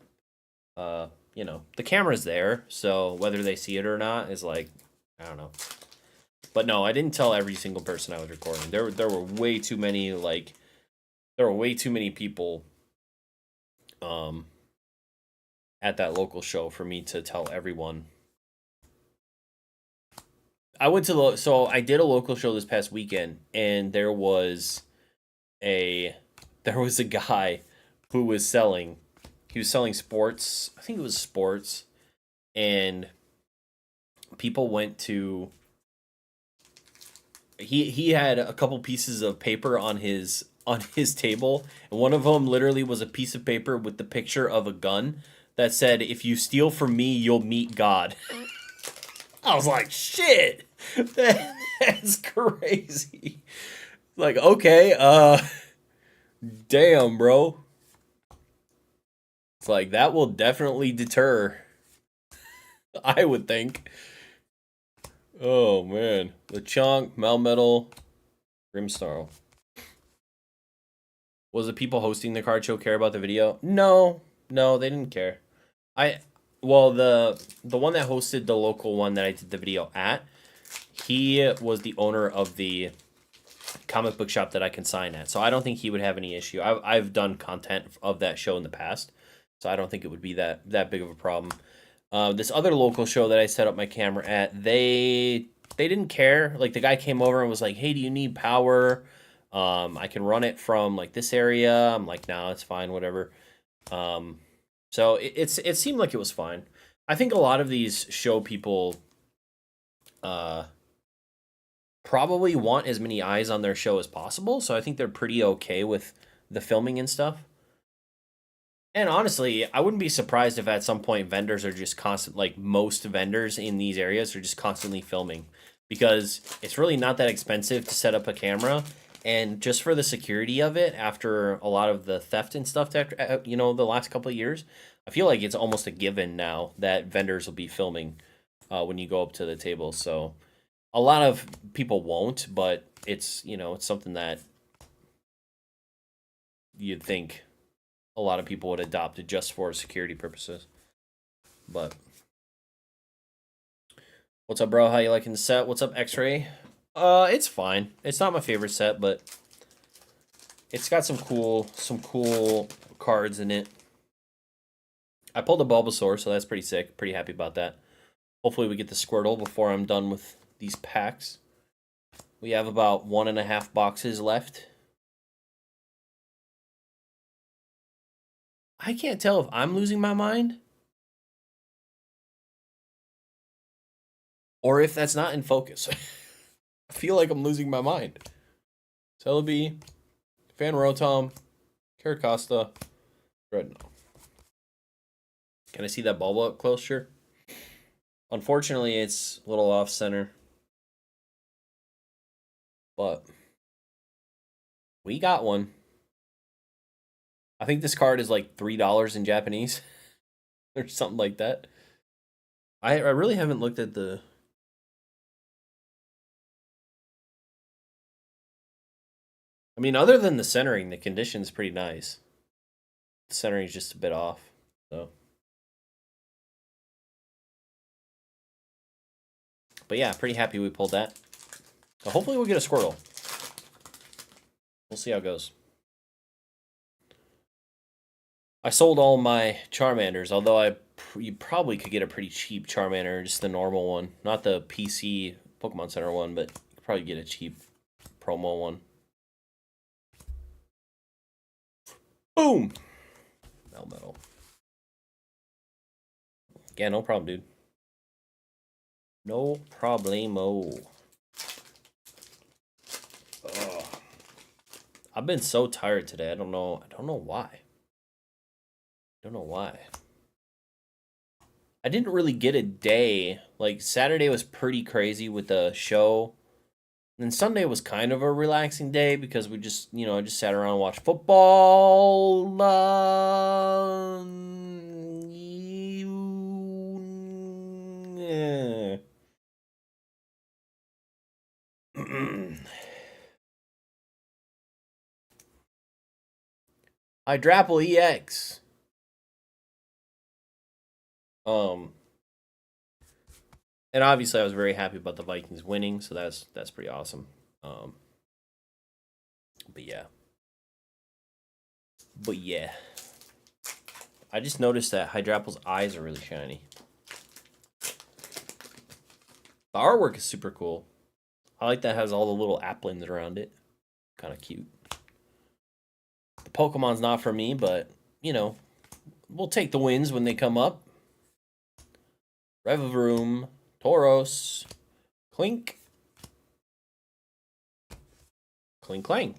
Speaker 1: you know, the camera's there. So whether they see it or not is like, I don't know. But no, I didn't tell every single person I was recording. There were way too many, like, there were way too many people um, at that local show for me to tell everyone. I went to so I did a local show this past weekend, and a there was a guy who was selling he was selling sports. I think it was sports, and people went to he had a couple pieces of paper on his table, and one of them literally was a piece of paper with the picture of a gun that said, "If you steal from me, you'll meet God." I was like, "Shit, that's crazy." Like, okay, damn, bro. It's like that will definitely deter. I would think. Oh man, LeChonk, Melmetal, Grimsnarl. Was the people hosting the card show care about the video? No, no, they didn't care. I well the one that hosted the local one that I did the video at, he was the owner of the comic book shop that I can sign at, so I don't think he would have any issue. I've done content of that show in the past, so I don't think it would be that big of a problem. This other local show that I set up my camera at, they didn't care. Like the guy came over and was like, "Hey, do you need power? I can run it from like this area." I'm like, "No, it's fine, whatever." Um, so it seemed like it was fine. I think a lot of these show people uh, probably want as many eyes on their show as possible, so I think they're pretty okay with the filming and stuff. And honestly, I wouldn't be surprised if at some point vendors are just constant, like most vendors in these areas are just constantly filming, because it's really not that expensive to set up a camera. And just for the security of it, after a lot of the theft and stuff, after, you know, the last couple of years, I feel like it's almost a given now that vendors will be filming when you go up to the table. So a lot of people won't, but it's, you know, it's something that you'd think a lot of people would adopt it just for security purposes. But what's up, bro? How you liking the set? What's up, X-Ray? It's fine. It's not my favorite set, but it's got some cool cards in it. I pulled a Bulbasaur, so that's pretty sick. Pretty happy about that. Hopefully we get the Squirtle before I'm done with these packs. We have about 1.5 boxes left. I can't tell if I'm losing my mind or if that's not in focus. I feel like I'm losing my mind. Celebi, Fan Rotom, Caracosta, Dreadnought. Can I see that bulb up closer? Unfortunately, it's a little off center. But we got one. I think this card is like $3 in Japanese or something like that. I really haven't looked at the. I mean, other than the centering, the condition's pretty nice. The centering's just a bit off, so. But yeah, pretty happy we pulled that. So hopefully we'll get a Squirtle. We'll see how it goes. I sold all my Charmanders, although you probably could get a pretty cheap Charmander, just the normal one. Not the PC Pokemon Center one, but you could probably get a cheap promo one. Boom! Melmetal. Yeah, no problem, dude. No problemo. Ugh. I've been so tired today. I don't know why. Don't know why. I didn't really get a day. Like Saturday was pretty crazy with the show. And Sunday was kind of a relaxing day because we just, you know, just sat around and watched football. Yeah. Hydrapple EX. And obviously I was very happy about the Vikings winning, so that's pretty awesome. But yeah. But yeah. I just noticed that Hydrapple's eyes are really shiny. The artwork is super cool. I like that it has all the little applins around it. Kind of cute. The Pokemon's not for me, but, you know, we'll take the wins when they come up. Revavroom, Tauros, Clink. Clink, clang.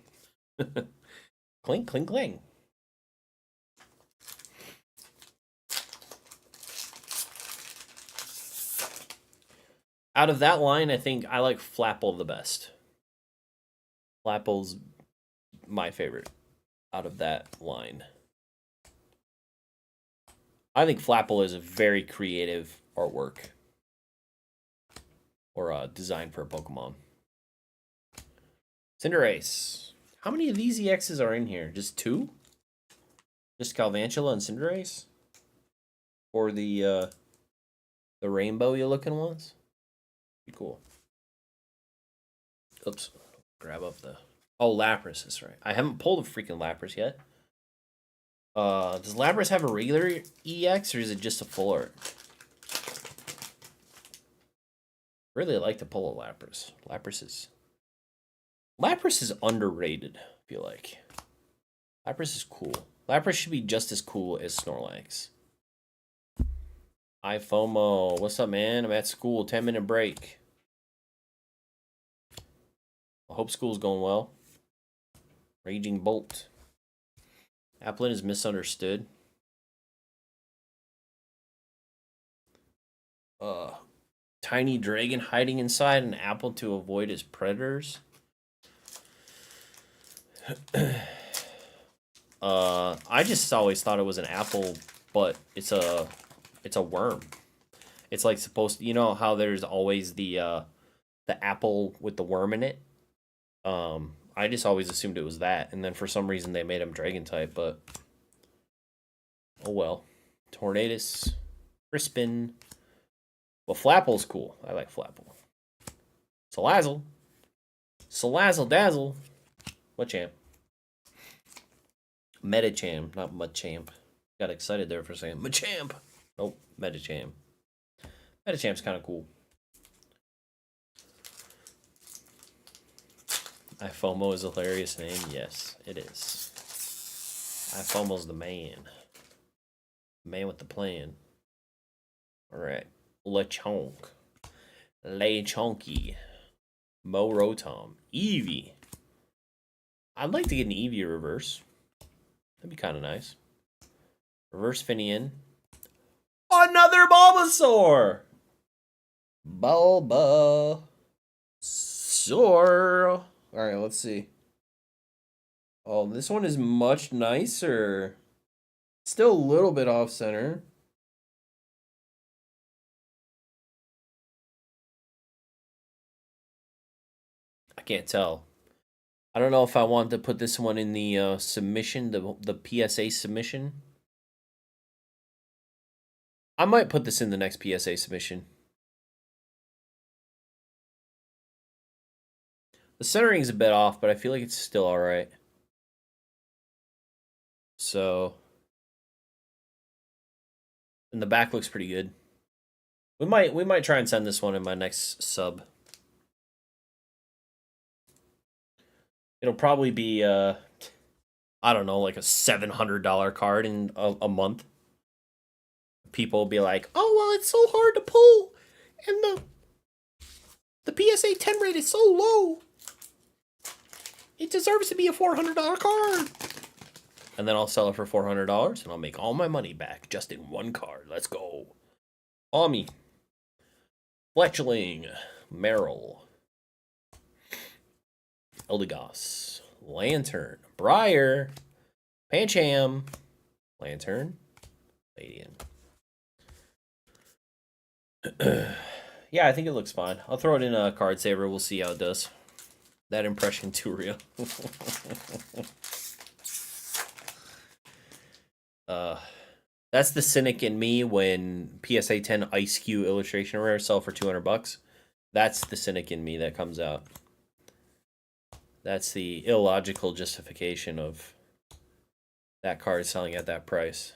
Speaker 1: Clink, clink, clang. Out of that line, I think I like Flapple the best. Flapple's my favorite out of that line. I think Flapple is a very creative artwork or design for a Pokemon. Cinderace. How many of these EXs are in here? Just 2? Just Galvantula and Cinderace? Or the rainbow-y looking ones? Pretty cool. Oops. Grab up the... Oh, Lapras, that's right. I haven't pulled a freaking Lapras yet. Does Lapras have a regular EX or is it just a full art? Really like to pull a Lapras. Lapras is underrated, I feel like. Lapras is cool. Lapras should be just as cool as Snorlax. iFOMO. What's up, man? I'm at school. 10-minute break. I hope school's going well. Raging Bolt. Applin is misunderstood. Tiny dragon hiding inside an apple to avoid his predators. I just always thought it was an apple, but it's a worm. It's like supposed to, you know how there's always the apple with the worm in it. I just always assumed it was that, and then for some reason they made him dragon type, but oh well. Tornadus, Crispin. Well, Flapple's cool. I like Flapple. Salazzle. Salazzle Dazzle. What champ? Metacham, not Machamp. Got excited there for a second. Machamp! Nope, Metacham. Metachamp's kind of cool. iFOMO is a hilarious name. Yes, it is. iFOMO's the man. The man with the plan. Alright. Lechonk. Lechonky. Morotom. Eevee. I'd like to get an Eevee reverse. That'd be kind of nice. Reverse Finian. Another Bulbasaur! Bulbasaur. Alright, let's see. Oh, this one is much nicer. Still a little bit off center. I can't tell. I don't know if I want to put this one in the submission, the PSA submission. I might put this in the next PSA submission. The centering's a bit off, but I feel like it's still alright. So, and the back looks pretty good. We might try and send this one in my next sub. It'll probably be I don't know, like a $700 card in a month. People will be like, "Oh well, it's so hard to pull, and the PSA 10 rate is so low. It deserves to be a $400 card." And then I'll sell it for $400, and I'll make all my money back just in one card. Let's go. Ami. Fletchling. Merrill. Eldegoss. Lantern. Briar. Pancham. Lantern. Ladian. Yeah, I think it looks fine. I'll throw it in a card saver. We'll see how it does. That impression too real. Uh, that's the cynic in me when PSA 10 Ice Cube illustration rare sell for $200. That's the cynic in me that comes out. That's the illogical justification of that card selling at that price.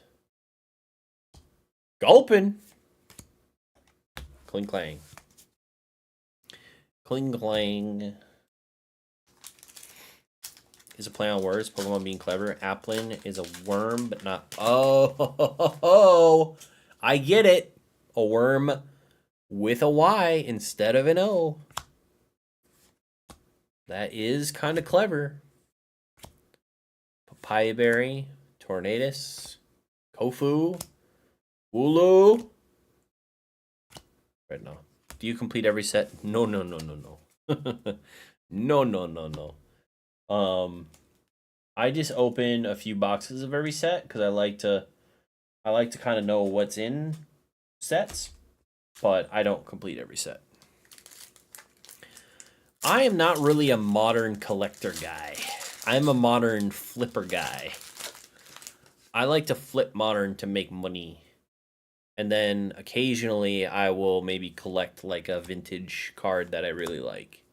Speaker 1: Gulpin. Cling clang. Cling clang. Is a play on words. Pokemon being clever. Applin is a worm, but not. Oh, I get it. A worm with a Y instead of an O. That is kind of clever. Papaya berry, Tornadus, Kofu, Wooloo. Right now. Do you complete every set? No. No. I just open a few boxes of every set because I like to kind of know what's in sets, but I don't complete every set. I am not really a modern collector guy. I'm a modern flipper guy. I like to flip modern to make money. And then occasionally I will maybe collect like a vintage card that I really like.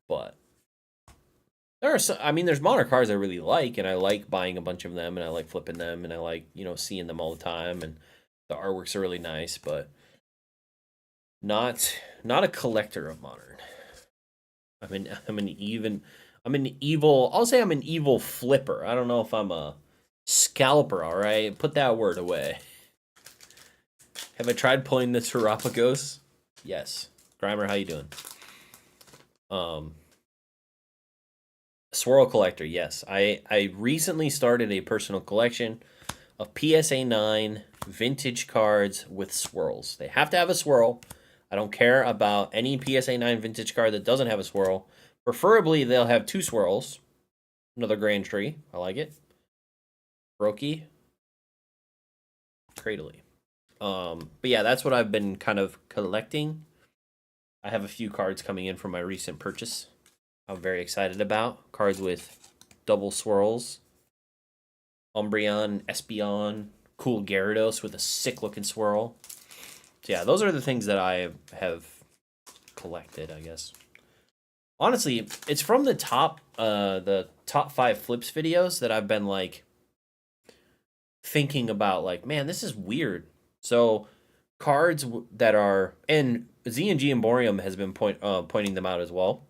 Speaker 1: But there's modern cards I really like, and I like buying a bunch of them, and I like flipping them, and I like, seeing them all the time, and the artworks are really nice, but not a collector of modern. I'm an evil. I'll say I'm an evil flipper. I don't know if I'm a scalper. All right, put that word away. Have I tried pulling the Terapagos? Yes. Grimer, how you doing? Swirl collector, yes. I recently started a personal collection of PSA 9 vintage cards with swirls. They have to have a swirl. I don't care about any PSA 9 vintage card that doesn't have a swirl. Preferably, they'll have 2 swirls. Another Grand Tree. I like it. Brokey. Cradley. But yeah, that's what I've been kind of collecting. I have a few cards coming in from my recent purchase. I'm very excited about. Cards with double swirls. Umbreon, Espeon, cool Gyarados with a sick looking swirl. So yeah, those are the things that I have collected, I guess. Honestly, it's from the top 5 flips videos that I've been like thinking about, like, man, this is weird. So cards that are, and Z&G Emborium has been pointing them out as well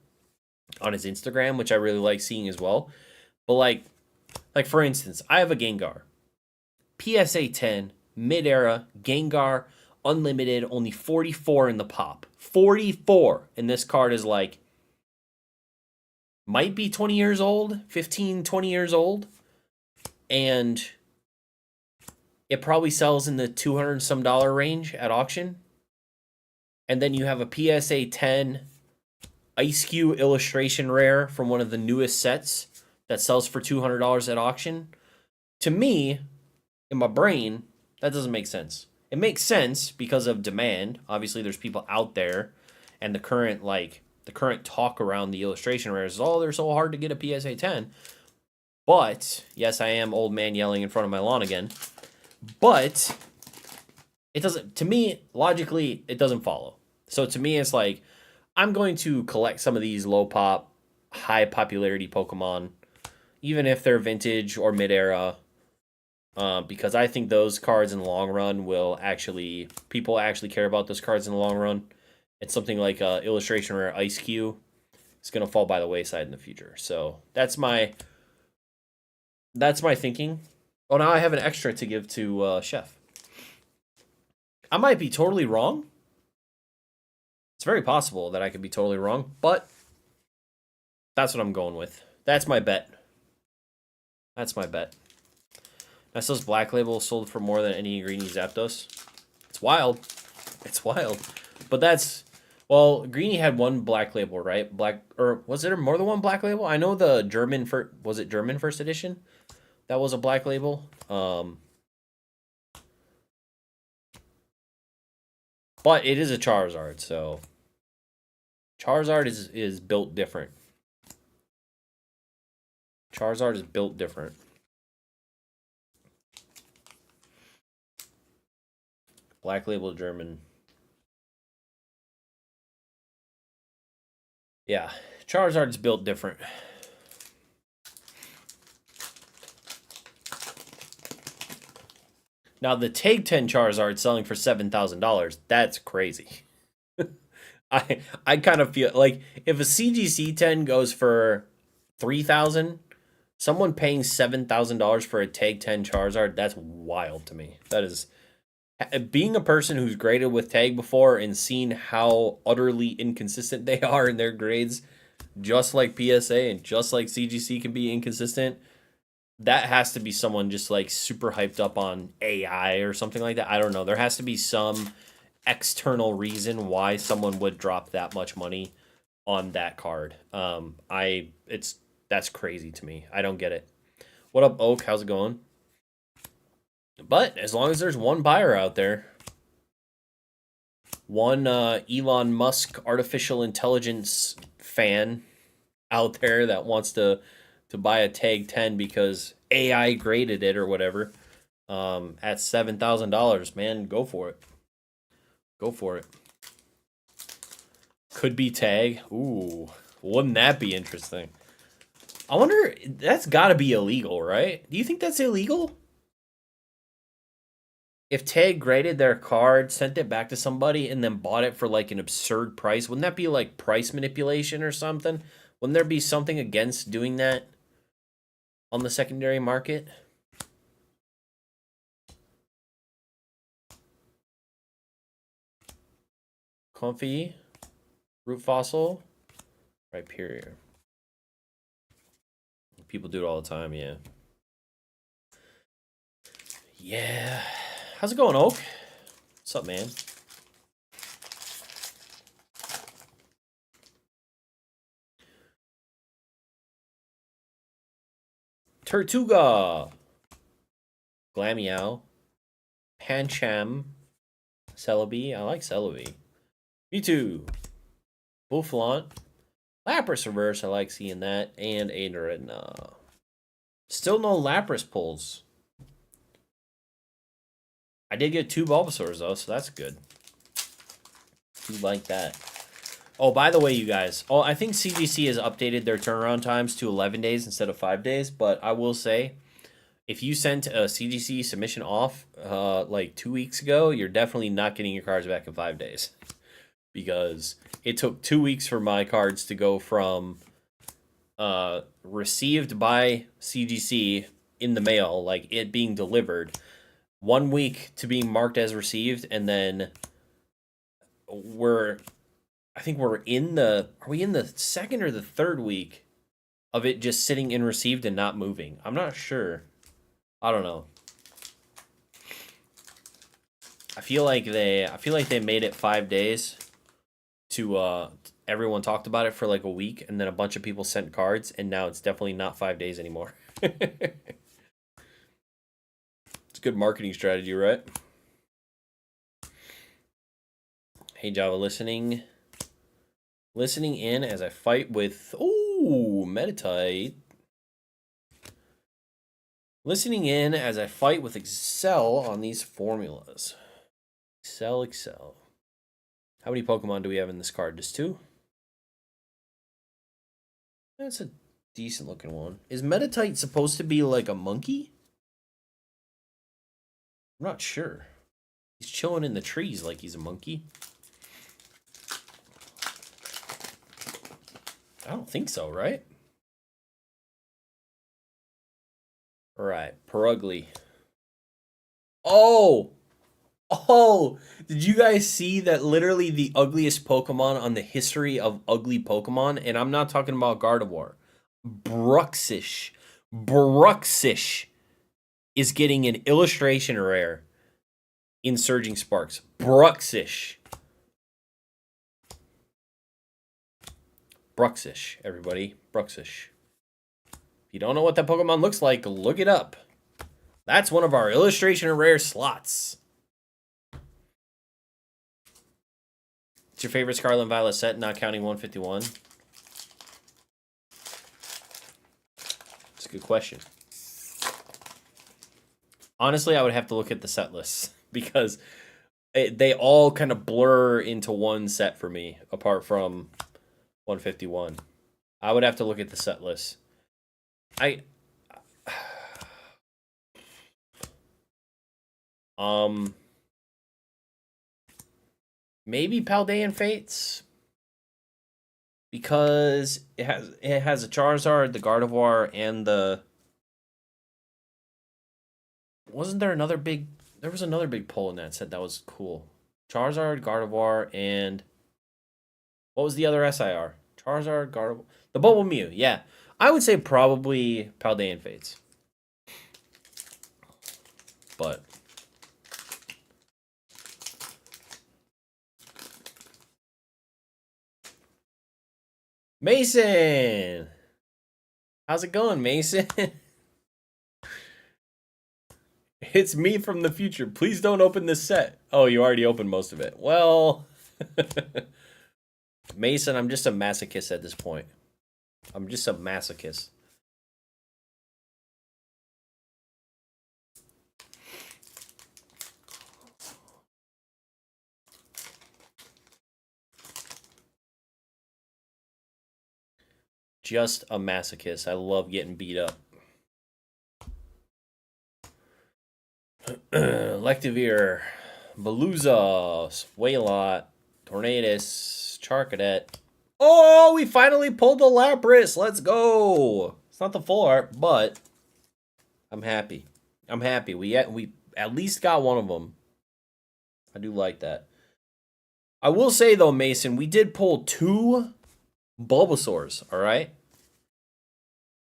Speaker 1: on his Instagram, which I really like seeing as well. But like for instance, I have a Gengar. PSA 10, mid-era, Gengar, unlimited, only 44 in the pop. 44! And this card is like, might be 20 years old, 15, 20 years old. And it probably sells in the $200 some range at auction. And then you have a PSA 10 Ice Cube illustration rare from one of the newest sets that sells for $200 at auction. To me, in my brain, that doesn't make sense. It makes sense because of demand. Obviously, there's people out there, and the current talk around the illustration rares is, oh, they're so hard to get a PSA 10. But yes, I am old man yelling in front of my lawn again. But it doesn't. To me, logically, it doesn't follow. So to me, it's like, I'm going to collect some of these low pop, high popularity Pokemon, even if they're vintage or mid-era, because I think those cards in the long run people actually care about those cards in the long run. And something like illustration rare Ice Cube is going to fall by the wayside in the future. So that's my thinking. Oh, now I have an extra to give to Chef. I might be totally wrong. It's very possible that I could be totally wrong, but that's what I'm going with. That's my bet. Nestle's Black Label sold for more than any Greeny Zapdos. It's wild. But that's, well, Greeny had one Black Label, right? Or was it more than one Black Label? I know the German first edition? That was a Black Label. But it is a Charizard, so Charizard is built different. Charizard is built different. Black Label German. Yeah, Charizard's built different. Now the Tag 10 Charizard selling for $7,000. That's crazy. I kind of feel like if a CGC 10 goes for 3,000, someone paying $7,000 for a Tag 10 Charizard, that's wild to me. That is being a person who's graded with Tag before and seen how utterly inconsistent they are in their grades, just like PSA and just like CGC can be inconsistent. That has to be someone just like super hyped up on AI or something like that. I don't know. There has to be some external reason why someone would drop that much money on that card. That's crazy to me. I don't get it. What up, Oak? How's it going? But as long as there's one buyer out there, one Elon Musk artificial intelligence fan out there that wants to buy a Tag 10 because AI graded it or whatever, at $7,000, man, go for it. Go for it. Could be Tag. Ooh, wouldn't that be interesting? I wonder, that's got to be illegal, right? Do you think that's illegal? If Tag graded their card, sent it back to somebody, and then bought it for like an absurd price, wouldn't that be like price manipulation or something? Wouldn't there be something against doing that on the secondary market? Comfy, Root Fossil, Rhyperior. People do it all the time, yeah. Yeah. How's it going, Oak? What's up, man? Tortuga, Glameow, Pancham, Celebi. I like Celebi. Mewtwo, Buffalon, Lapras Reverse. I like seeing that. And Aerodna. Still no Lapras pulls. I did get 2 Bulbasaurs, though, so that's good. Do like that. Oh, by the way, you guys. Oh, I think CGC has updated their turnaround times to 11 days instead of 5 days. But I will say, if you sent a CGC submission off like 2 weeks ago, you're definitely not getting your cards back in 5 days. Because it took 2 weeks for my cards to go from received by CGC in the mail, like it being delivered, 1 week to being marked as received, and then I think we're in the, are we in the second or the third week of it just sitting in received and not moving? I'm not sure. I don't know. I feel like they made it 5 days to everyone talked about it for like a week, and then a bunch of people sent cards, and now it's definitely not 5 days anymore. It's a good marketing strategy, right? Hey Java, listening in as I fight with Metatite. Listening in as I fight with Excel on these formulas. Excel. How many Pokemon do we have in this card? Just 2? That's a decent looking one. Is Metatite supposed to be like a monkey? I'm not sure. He's chilling in the trees like he's a monkey. I don't think so, right? All right, Perugly. Oh, did you guys see that literally the ugliest Pokemon on the history of ugly Pokemon? And I'm not talking about Gardevoir. Bruxish is getting an illustration rare in Surging Sparks. Bruxish, everybody. Bruxish. If you don't know what that Pokemon looks like, look it up. That's one of our illustration rare slots. What's your favorite Scarlet and Violet set, not counting 151? It's a good question. Honestly, I would have to look at the set lists because They all kind of blur into one set for me, apart from 151. I would have to look at the set list. I um maybe Paldean Fates, because it has a Charizard, the Gardevoir, and the wasn't there another big there was another big pull in that set that was cool. Charizard, Gardevoir, and what was the other SIR? Charizard, Gardevoir, the Bubble Mew. Yeah, I would say probably Paldean Fates, but Mason, how's it going, Mason? It's me from the future. Please don't open this set. Oh, you already opened most of it. Well, Mason, I'm just a masochist at this point. I'm just a masochist. Just a masochist. I love getting beat up. Lectivere, Veluza, Wailot, Tornadus, Charcadet. Oh, we finally pulled the Lapras. Let's go. It's not the full art, but I'm happy. I'm happy. We at least got one of them. I do like that. I will say though, Mason, we did pull 2 Bulbasaurs. All right,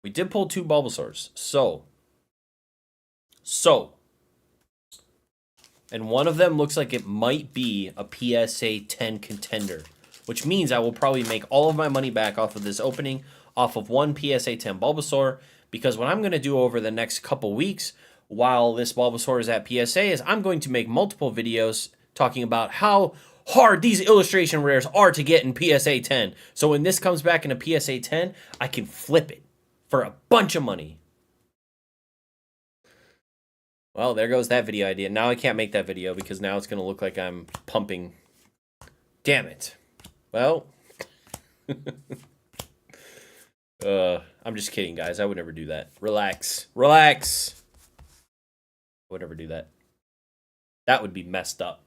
Speaker 1: we did pull 2 Bulbasaurs. So, and one of them looks like it might be a PSA 10 contender, which means I will probably make all of my money back off of this opening, off of one PSA 10 Bulbasaur, because what I'm going to do over the next couple weeks while this Bulbasaur is at PSA is I'm going to make multiple videos talking about how hard these illustration rares are to get in PSA 10. So when this comes back in a PSA 10, I can flip it for a bunch of money. Well, there goes that video idea. Now I can't make that video because now it's going to look like I'm pumping. Damn it. Well, I'm just kidding, guys. I would never do that. Relax. Relax. I would never do that. That would be messed up.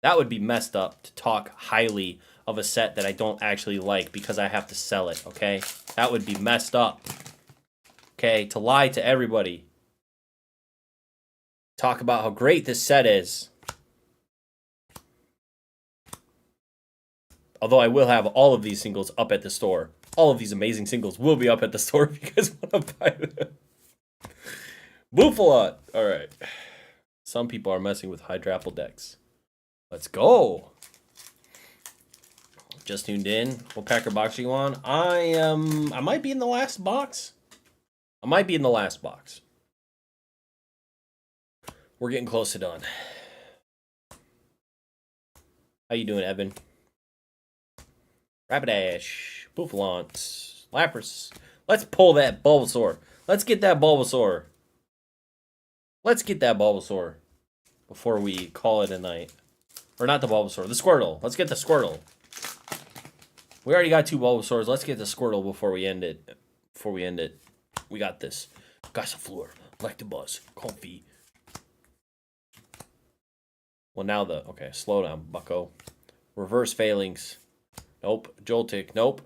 Speaker 1: That would be messed up to talk highly of a set that I don't actually like because I have to sell it, okay? That would be messed up. Okay, to lie to everybody. Talk about how great this set is. Although I will have all of these singles up at the store. All of these amazing singles will be up at the store if you guys want to buy them. Boofalot. All right. Some people are messing with Hydrapple decks. Let's go. Just tuned in. What packer box are you on? I might be in the last box. I might be in the last box. We're getting close to done. How you doing, Evan? Rapidash, Bouffalant, Lapras. Let's pull that Bulbasaur. Let's get that Bulbasaur. Let's get that Bulbasaur before we call it a night. Or not the Bulbasaur, the Squirtle. Let's get the Squirtle. We already got 2 Bulbasaurs. Let's get the Squirtle before we end it. We got this. Gossifleur, Electabuzz, Comfy. Well, now okay, slow down, bucko. Reverse failings. Nope. Joltik, nope.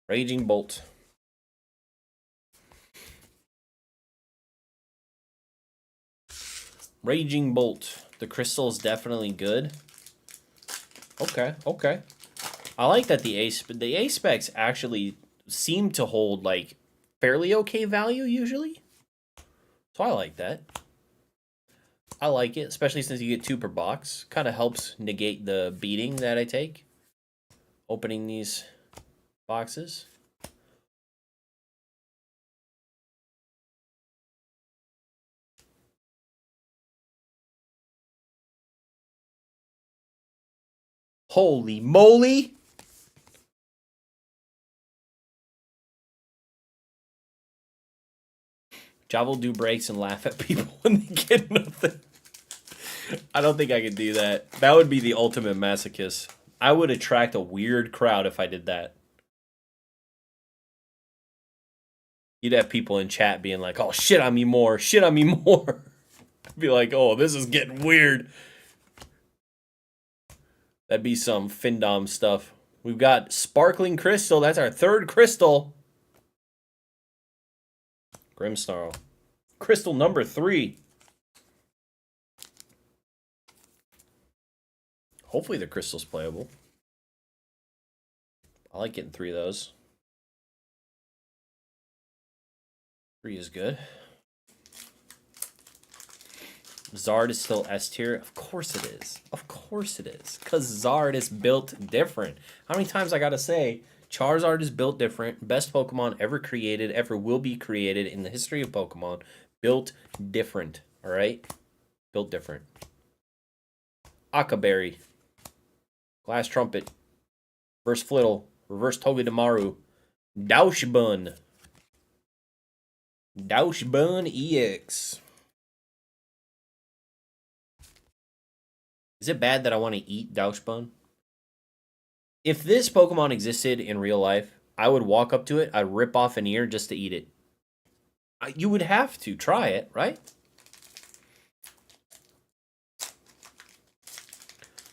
Speaker 1: Raging Bolt. Raging Bolt. The crystal is definitely good. Okay. I like that the A specs actually seem to hold like fairly okay value usually. So I like that. I like it, especially since you get 2 per box. Kind of helps negate the beating that I take opening these boxes. Holy moly! Java will do breaks and laugh at people when they get nothing. I don't think I could do that. That would be the ultimate masochist. I would attract a weird crowd if I did that. You'd have people in chat being like, "Oh, shit on me more, shit on me more." Be like, "Oh, this is getting weird." That'd be some Findom stuff. We've got Sparkling Crystal. That's our third crystal. Grimmsnarl. Crystal number 3. Hopefully the crystal's playable. I like getting 3 of those. 3 is good. Zard is still S tier? Of course it is. Of course it is. Because Zard is built different. How many times I gotta say, Charizard is built different. Best Pokemon ever created, ever will be created in the history of Pokemon. Built different. Alright? Built different. Akaberry. Glass Trumpet. Reverse Flittle. Reverse Togedemaru. Douchebun. Douchebun EX. Is it bad that I want to eat Douchebun? If this Pokemon existed in real life, I would walk up to it, I'd rip off an ear just to eat it. You would have to try it, right?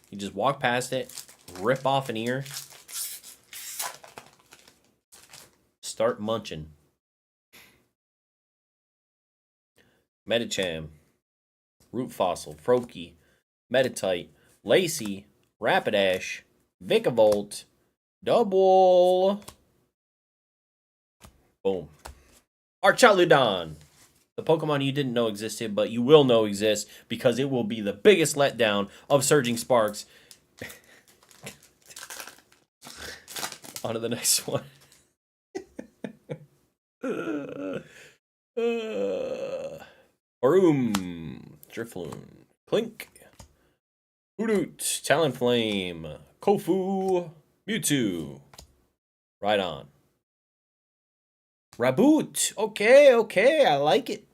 Speaker 1: You just walk past it, rip off an ear, start munching. Medicham, Root Fossil, Froakie, Meditite, Lacey, Rapidash, Vikavolt, Double. Boom. Archaludon. The Pokemon you didn't know existed, but you will know exists because it will be the biggest letdown of Surging Sparks. On to the next one. Arum, Drifloon, Clink, Hoothoot, Talonflame, Kofu, Mewtwo. Right on. Raboot. Okay, I like it.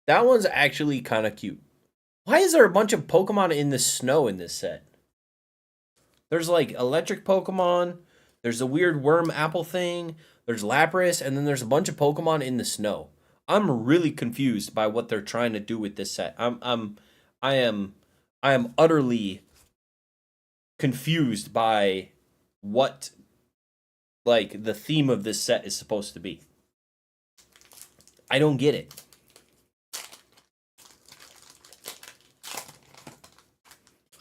Speaker 1: That one's actually kind of cute. Why is there a bunch of Pokemon in the snow in this set? There's like electric Pokemon, there's a weird worm apple thing, there's Lapras, and then there's a bunch of Pokemon in the snow. I'm really confused by what they're trying to do with this set. I am utterly confused by what like the theme of this set is supposed to be. I don't get it.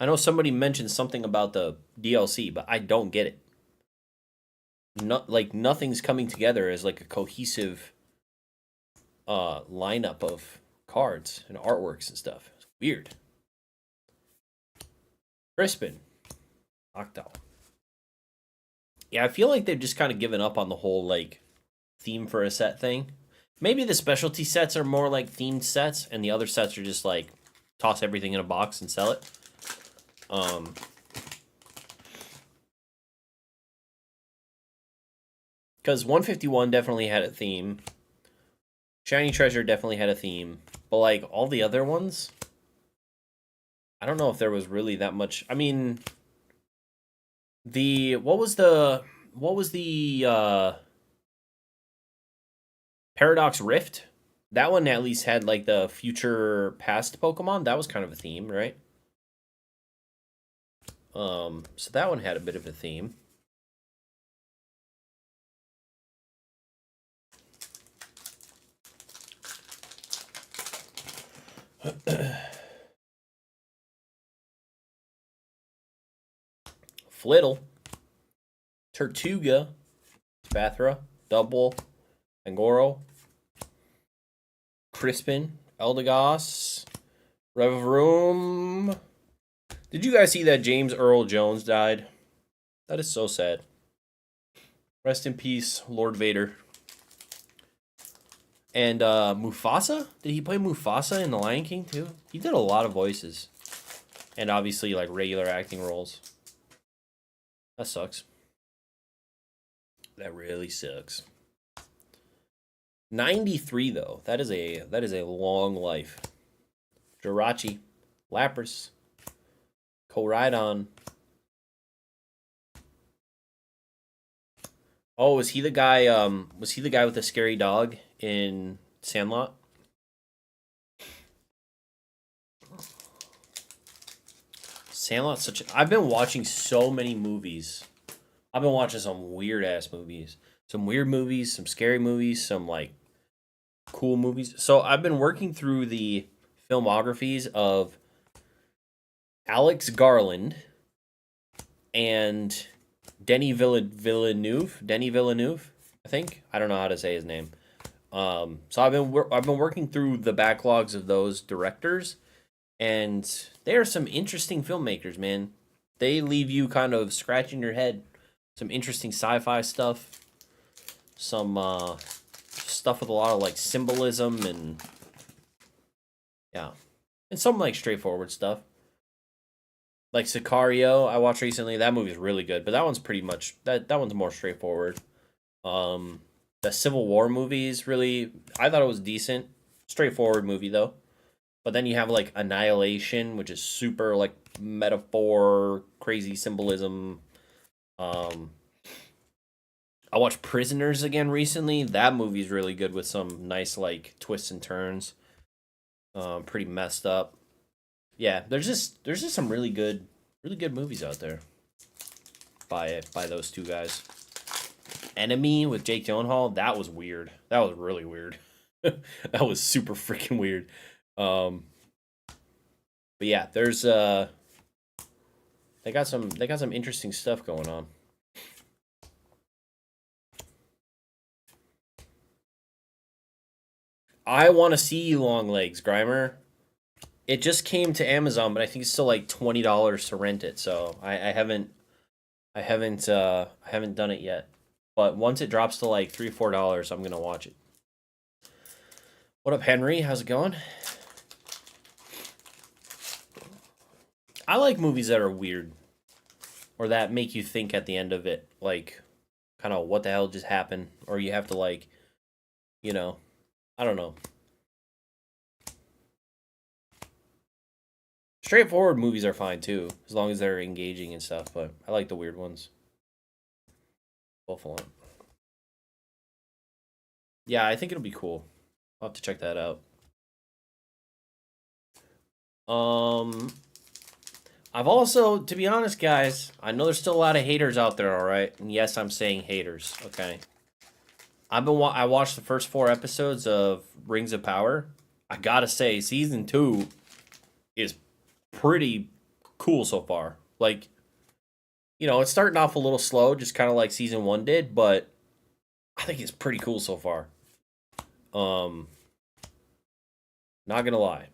Speaker 1: I know somebody mentioned something about the DLC, but I don't get it. Not like nothing's coming together as like a cohesive lineup of cards and artworks and stuff. It's weird. Crispin. Octo. Yeah, I feel like they've just kind of given up on the whole like theme for a set thing. Maybe the specialty sets are more like themed sets, and the other sets are just like toss everything in a box and sell it. Because 151 definitely had a theme. Shiny Treasure definitely had a theme. But like all the other ones, I don't know if there was really that much. I mean, what was the Paradox Rift? That one at least had like the future past Pokemon. That was kind of a theme, right? So that one had a bit of a theme. Flittle, Tortuga, Spathra, Double, Angoro, Crispin, Eldegoss, Revroom. Did you guys see that James Earl Jones died? That is so sad. Rest in peace, Lord Vader. And Mufasa? Did he play Mufasa in The Lion King too? He did a lot of voices. And obviously like regular acting roles. That sucks. That really sucks. 93 though. That is a long life. Jirachi, Lapras, Koraidon. Oh, was he the guy? Was he the guy with the scary dog in Sandlot? Sandlot's such. I've been watching so many movies. I've been watching some weird ass movies, some weird movies, some scary movies, some like cool movies. So I've been working through the filmographies of Alex Garland and Villeneuve. Denny Villeneuve, I think. I don't know how to say his name. So I've been working through the backlogs of those directors, and they are some interesting filmmakers, man. They leave you kind of scratching your head. Some interesting sci-fi stuff. Some stuff with a lot of like symbolism and yeah, and some like straightforward stuff. Like Sicario, I watched recently. That movie is really good, but that one's pretty much that one's more straightforward. The Civil War movie is really, I thought it was decent, straightforward movie though. But then you have like Annihilation, which is super like metaphor, crazy symbolism. Um, I watched Prisoners again recently. That movie's really good with some nice like twists and turns. Pretty messed up. Yeah, there's just some really good movies out there by those two guys. Enemy with Jake Gyllenhaal, that was weird. That was really weird. That was super freaking weird. But yeah, there's they got some interesting stuff going on. I want to see Long Legs, Grimer. It just came to Amazon, but I think it's still like $20 to rent it. So I haven't done it yet. But once it drops to like $3 or $4, I'm gonna watch it. What up, Henry? How's it going? I like movies that are weird, or that make you think at the end of it, like kind of what the hell just happened, or you have to like, you know, I don't know. Straightforward movies are fine too, as long as they're engaging and stuff. But I like the weird ones. Both of them. Yeah, I think it'll be cool. I'll have to check that out. Um, I've also, to be honest, guys, I know there's still a lot of haters out there. All right, and yes, I'm saying haters. Okay, I watched the first 4 episodes of Rings of Power. I gotta say, season 2 is pretty cool so far. Like, it's starting off a little slow, just kind of like season 1 did, but I think it's pretty cool so far. Um, Not gonna lie,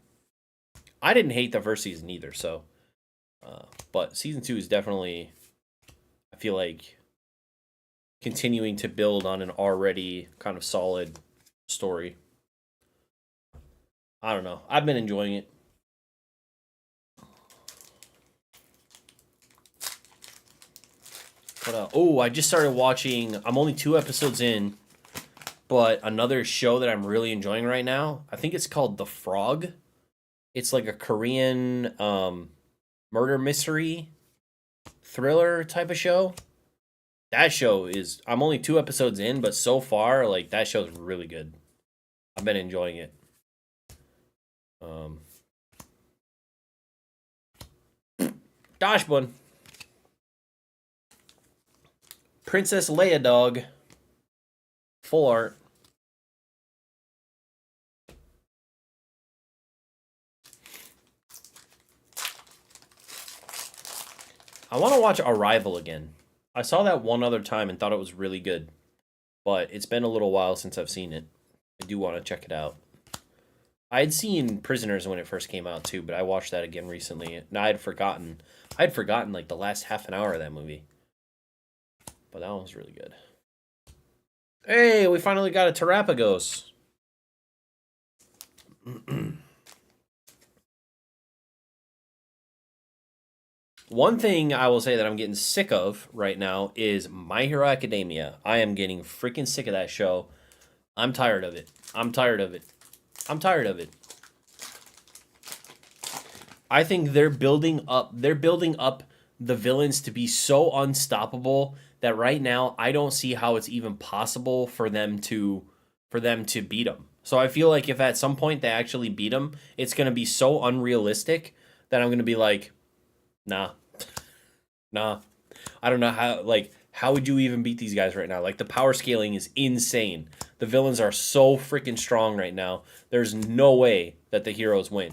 Speaker 1: I didn't hate the first season either. So, but season 2 is definitely, I feel like, continuing to build on an already kind of solid story. I don't know. I've been enjoying it. But oh, I just started watching. I'm only 2 episodes in, but another show that I'm really enjoying right now. I think it's called The Frog. It's like a Korean murder mystery thriller type of show. That show is. I'm only 2 episodes in, but so far, like that show's really good. I've been enjoying it. Dashbun. Princess Leia dog. Full art. I want to watch Arrival again. I saw that one other time and thought it was really good. But it's been a little while since I've seen it. I do want to check it out. I had seen Prisoners when it first came out too, but I watched that again recently. And I had forgotten like the last half an hour of that movie. But that one was really good. Hey, we finally got a Terapagos. One thing I will say that I'm getting sick of right now is My Hero Academia. I am getting freaking sick of that show. I'm tired of it. I'm tired of it. I'm tired of it. I think they're building up. They're building up the villains to be so unstoppable that right now I don't see how it's even possible for them to beat them. So I feel like if at some point they actually beat them, it's going to be so unrealistic that I'm going to be like, nah, nah. I don't know how. Like, how would you even beat these guys right now? Like, the power scaling is insane. The villains are so freaking strong right now. There's no way that the heroes win,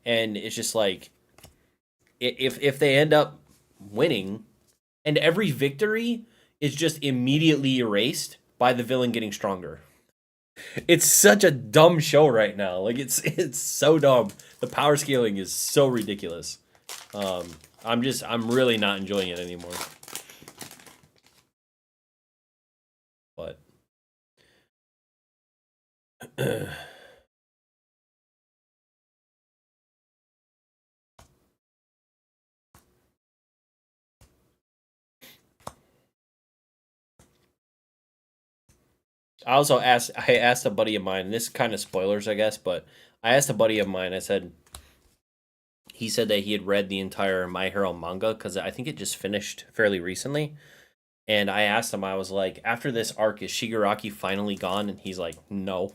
Speaker 1: and it's just like if they end up winning, and every victory is just immediately erased by the villain getting stronger. It's such a dumb show right now. Like it's so dumb. The power scaling is so ridiculous. I'm really not enjoying it anymore. But I asked a buddy of mine, and this is kind of spoilers, I guess, but I asked a buddy of mine, I said he said that he had read the entire My Hero manga because I think it just finished fairly recently. And I asked him, I was like, after this arc, is Shigaraki finally gone? And he's like, no.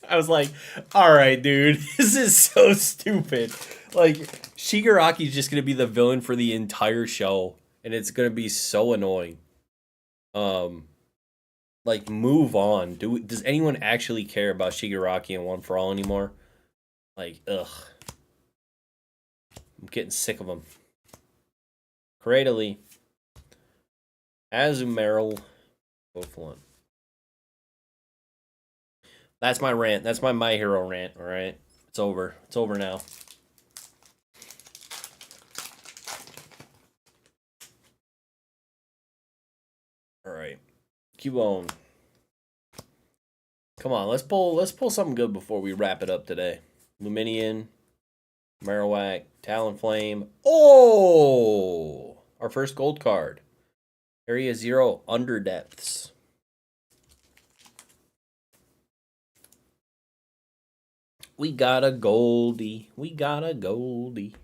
Speaker 1: I was like, all right, dude, this is so stupid. Like, Shigaraki's just gonna be the villain for the entire show, and it's gonna be so annoying. Um, like, move on. Does anyone actually care about Shigaraki and One for All anymore? Like, ugh, I'm getting sick of him. Cradley, Azumeryl, both one. That's my rant. That's my Hero rant. All right, it's over. It's over now. All right, keep on. Come on, let's pull something good before we wrap it up today. Luminian, Marowak, Talonflame. Oh, our first gold card. Area 0 Under Depths. We got a Goldie. We got a Goldie.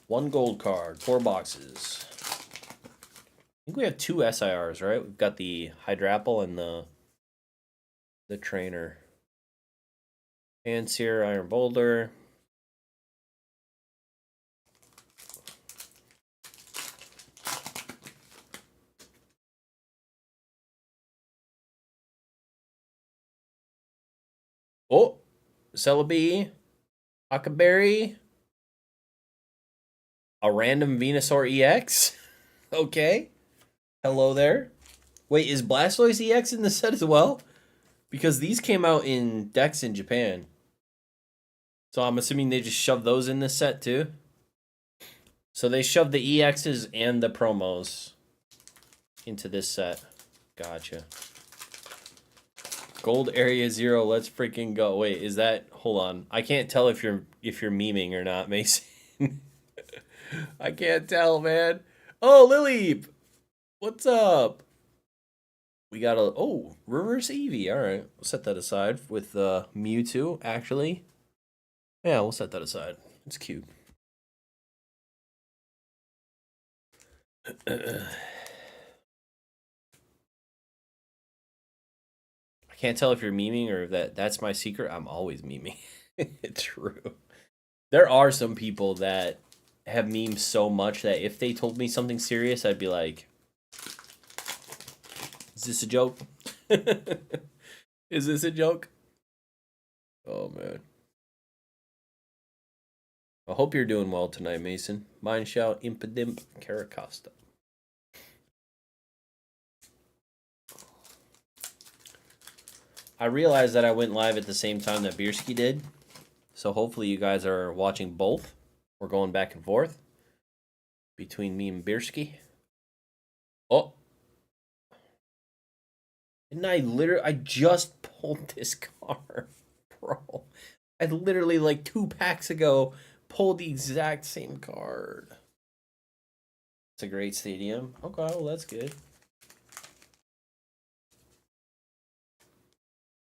Speaker 1: One gold card, 4 boxes. I think we have 2 SIRs, right? We've got the Hydrapple and the trainer. Pansear, Iron Boulder. Oh, Celebi, Huckleberry, a random Venusaur EX. Okay. Hello there. Wait, is Blastoise EX in the set as well? Because these came out in decks in Japan. So I'm assuming they just shoved those in this set too. So they shoved the EXs and the promos into this set. Gotcha. Gold Area 0, let's freaking go. Wait, is that, hold on. I can't tell if you're memeing or not, Mason. I can't tell, man. Oh, Lileep. What's up? We got a, oh, reverse Eevee. All right, we'll set that aside with Mewtwo, actually. Yeah, we'll set that aside. It's cute. I can't tell if you're memeing or if that's my secret. I'm always memeing. True. There are some people that have memes so much that if they told me something serious, I'd be like, is this a joke? Is this a joke? Oh, man. I hope you're doing well tonight, Mason. Mineshout, Impidimp, Caracosta. I realized that I went live at the same time that Bierski did. So hopefully you guys are watching both. We're going back and forth between me and Bierski. Oh. And I just pulled this card, bro. I literally, like 2 packs ago, pulled the exact same card. It's a great stadium. Okay, well, that's good.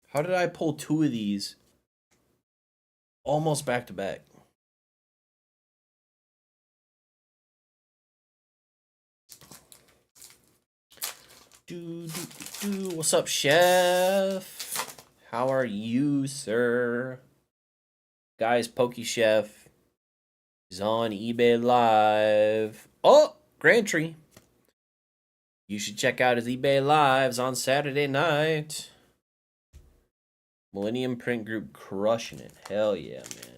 Speaker 1: How did I pull 2 of these Almost back to back. What's up, chef? How are you, sir? Guys, Pokey Chef is on eBay Live. Oh, Grantry. You should check out his eBay Lives on Saturday night. Millennium Print Group crushing it. Hell yeah, man.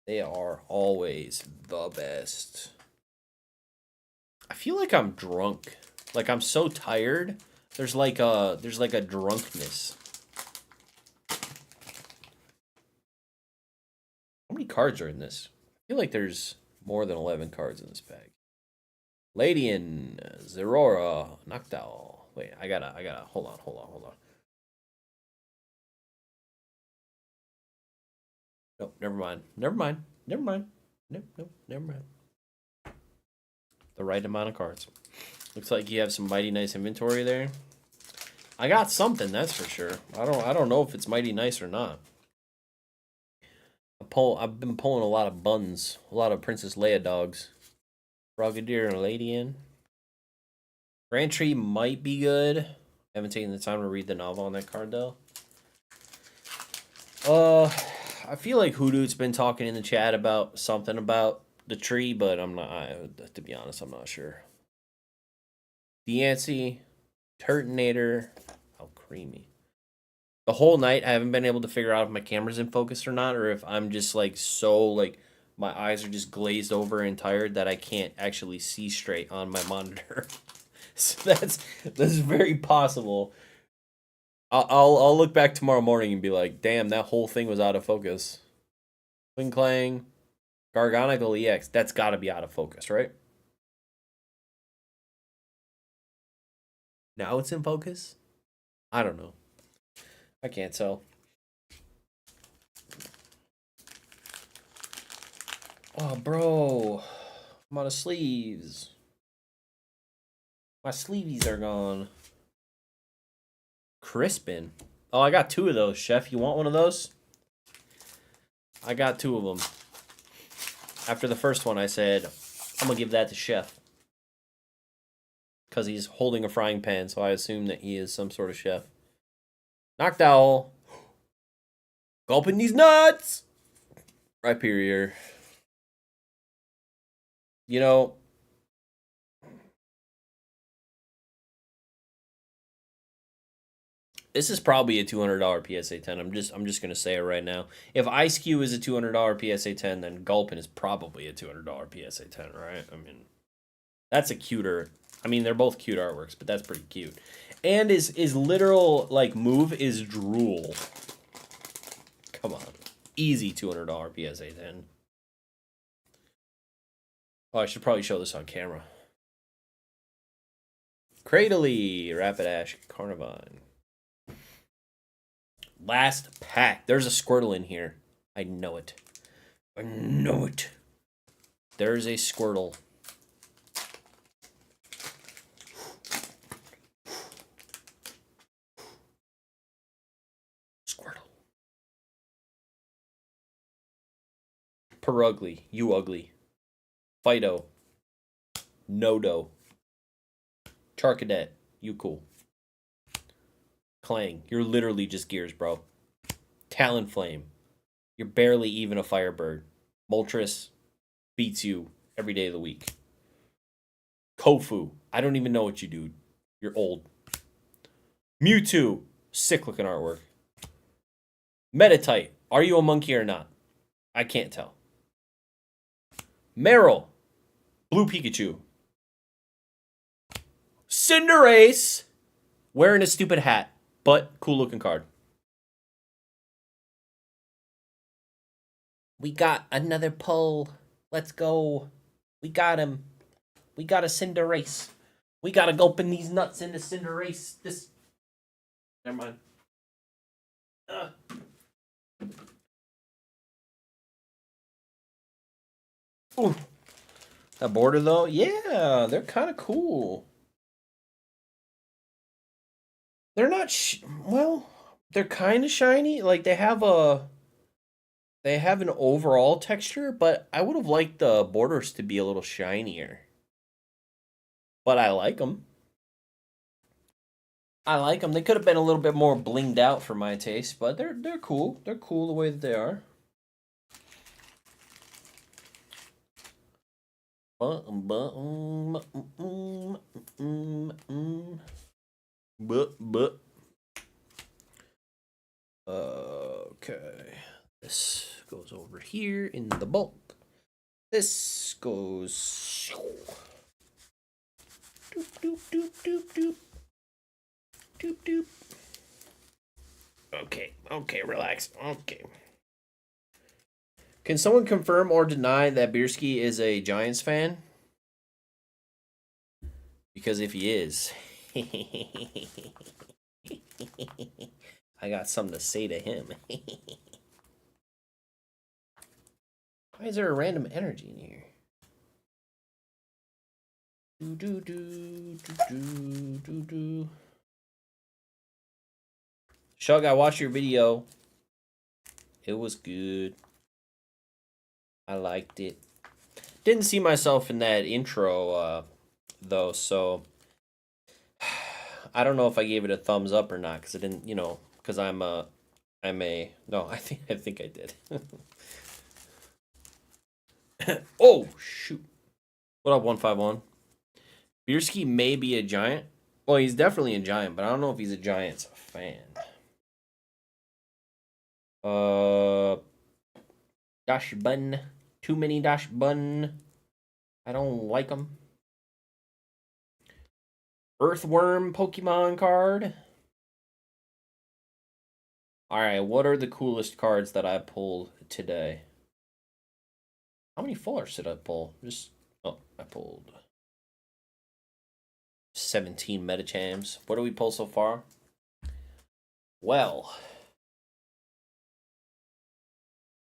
Speaker 1: They are always the best. I feel like I'm drunk. Like I'm so tired. There's like a drunkenness. How many cards are in this? I feel like there's more than 11 cards in this pack. Ladian, Zerora, Noctowl. Wait, I gotta, hold on. Nope, never mind. Nope, never mind. The right amount of cards. Looks like you have some mighty nice inventory there. I got something, that's for sure. I don't know if it's mighty nice or not. I've been pulling a lot of buns, a lot of Princess Leia dogs. Brigadier and Ladian. Grantry might be good. Haven't taken the time to read the novel on that card though. I feel like Hoodoo's been talking in the chat about something about the tree, but I'm not. To be honest, I'm not sure. Deancey, Turtonator. How creamy. The whole night, I haven't been able to figure out if my camera's in focus or not, or if I'm just like so like my eyes are just glazed over and tired that I can't actually see straight on my monitor. So that's very possible. I'll look back tomorrow morning and be like, damn, that whole thing was out of focus. Clang, Gargonical EX. That's got to be out of focus, right? Now it's in focus? I don't know. I can't tell. Oh, bro. I'm out of sleeves. My sleeves are gone. Crispin. Oh, I got 2 of those, Chef. You want one of those? I got 2 of them. After the first one, I said, I'm going to give that to Chef. Because he's holding a frying pan, so I assume that he is some sort of chef. Noctowl. Gulping these nuts! Rhyperior. You know, this is probably a $200 PSA 10. I'm just gonna say it right now. If Ice Cube is a $200 PSA 10, then Gulpin is probably a $200 PSA 10, right? I mean, that's a cuter. I mean, they're both cute artworks, but that's pretty cute. And is literal like move is drool. Come on, easy $200 PSA 10. Oh, I should probably show this on camera. Cradley, Rapidash, Carnivine. Last pack. There's a Squirtle in here. I know it. I know it. There's a Squirtle. Squirtle. Perugly. You ugly. Fido. Nodo. Charcadet. You cool. Clang. You're literally just gears, bro. Talonflame. You're barely even a Firebird. Moltres beats you every day of the week. Kofu. I don't even know what you do. You're old. Mewtwo. Sick looking artwork. Metatite. Are you a monkey or not? I can't tell. Meryl. Blue Pikachu. Cinderace. Wearing a stupid hat, but cool looking card. We got another pull. Let's go. We got him. We got a Cinderace. We gotta go open these nuts into Cinderace. This. Never mind. Ooh. That border though, yeah, they're kind of cool. They're not well, they're kind of shiny. Like they have a They have an overall texture, but I would have liked the borders to be a little shinier. But I like them. I like them. They could have been a little bit more blinged out for my taste, but they're cool. They're cool the way that they are. But okay. This goes over here in the bulk. This goes doop doop doop doop doop doop doop. Okay, relax. Okay. Can someone confirm or deny that Bierski is a Giants fan? Because if he is, I got something to say to him. Why is there a random energy in here? Do do do do do do do. Shug, I watched your video. It was good. I liked it. Didn't see myself in that intro, though, so I don't know if I gave it a thumbs up or not, because I didn't, because no, I think I did. Oh shoot! What up, 151? Bierski may be a Giant. Well, he's definitely a Giant, but I don't know if he's a Giants fan. Dash bun. Too many dash bun. I don't like them. Earthworm Pokemon card. Alright, what are the coolest cards that I pulled today? How many full arts did I pull? I pulled 17 Metachams. What do we pull so far? Well,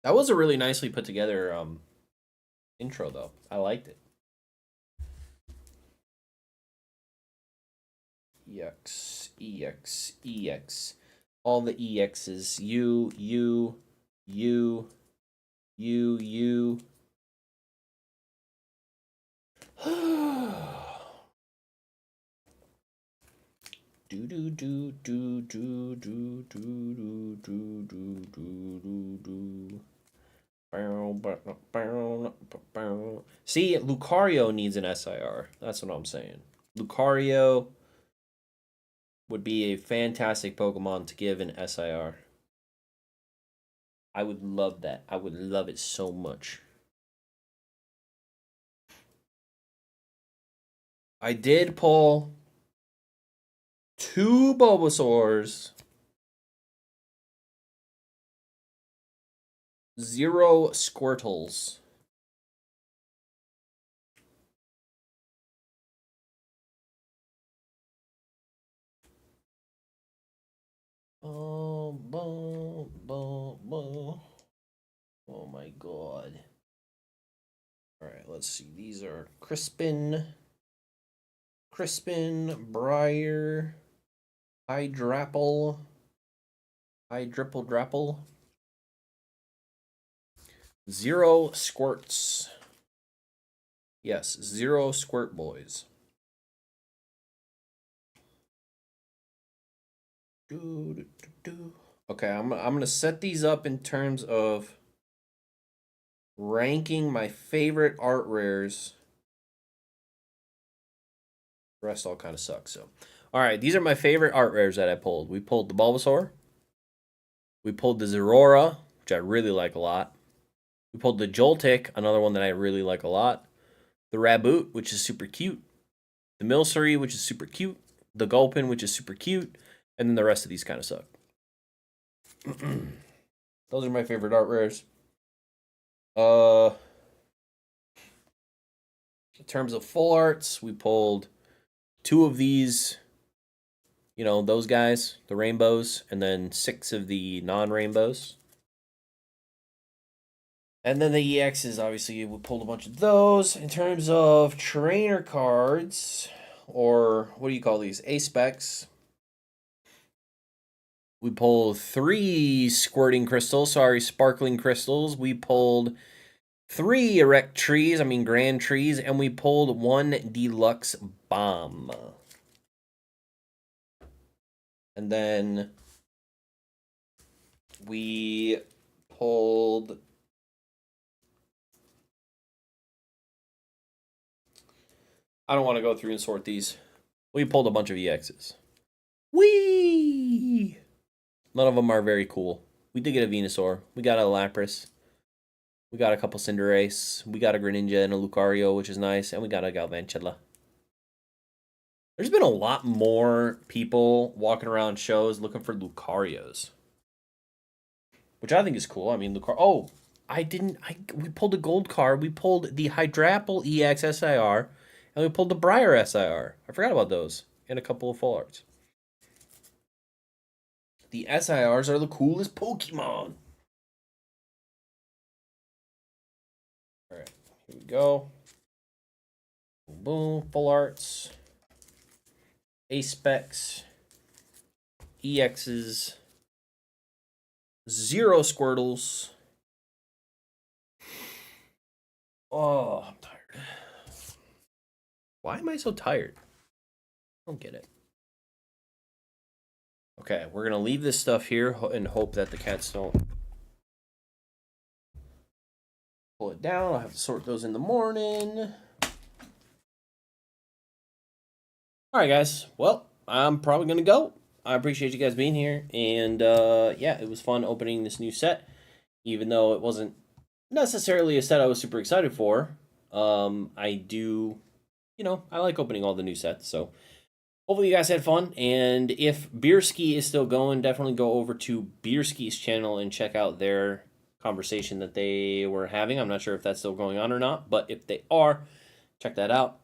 Speaker 1: that was a really nicely put together intro, though. I liked it. EX. All the EXs. You. Do do do do do do do do do do do. See, Lucario needs an SIR. That's what I'm saying. Lucario would be a fantastic Pokemon to give an SIR. I would love that. I would love it so much. I did pull 2 Bulbasaurs, 0 Squirtles. Oh my god. Alright, let's see. These are Crispin, Briar, Hydrapple, Drapple. 0 Squirts. Yes, 0 Squirt Boys. Okay, I'm gonna set these up in terms of ranking my favorite art rares. The rest all kind of suck. So, all right, these are my favorite art rares that I pulled. We pulled the Bulbasaur. We pulled the Zerora, which I really like a lot. We pulled the Joltik, another one that I really like a lot. The Raboot, which is super cute. The Milcery, which is super cute. The Gulpin, which is super cute. And then the rest of these kind of suck. Those are my favorite art rares. In terms of full arts, we pulled 2 of these, those guys, the rainbows, and then 6 of the non-rainbows. And then the EXs, obviously, we pulled a bunch of those. In terms of trainer cards, or what do you call these? A-specs. We pulled 3 squirting crystals, sparkling crystals. We pulled 3 erect trees, grand trees, and we pulled 1 deluxe bomb. And then we pulled... I don't want to go through and sort these. We pulled a bunch of EXs. Whee! None of them are very cool. We did get a Venusaur. We got a Lapras. We got a couple Cinderace. We got a Greninja and a Lucario, which is nice. And we got a Galvantula. There's been a lot more people walking around shows looking for Lucarios, which I think is cool. Oh, we pulled a gold card. We pulled the Hydrapple EX SIR, and we pulled the Briar SIR. I forgot about those. And a couple of full arts. The SIRs are the coolest Pokemon. Alright, here we go. Boom, boom, full arts. A-Specs. EXs. 0 Squirtles. Oh, I'm tired. Why am I so tired? I don't get it. Okay, we're going to leave this stuff here and hope that the cats don't pull it down. I'll have to sort those in the morning. All right, guys. Well, I'm probably going to go. I appreciate you guys being here. And, yeah, it was fun opening this new set, even though it wasn't necessarily a set I was super excited for. I do, I like opening all the new sets, so hopefully you guys had fun. And if Beerski is still going, definitely go over to Beerski's channel and check out their conversation that they were having. I'm not sure if that's still going on or not, but if they are, check that out.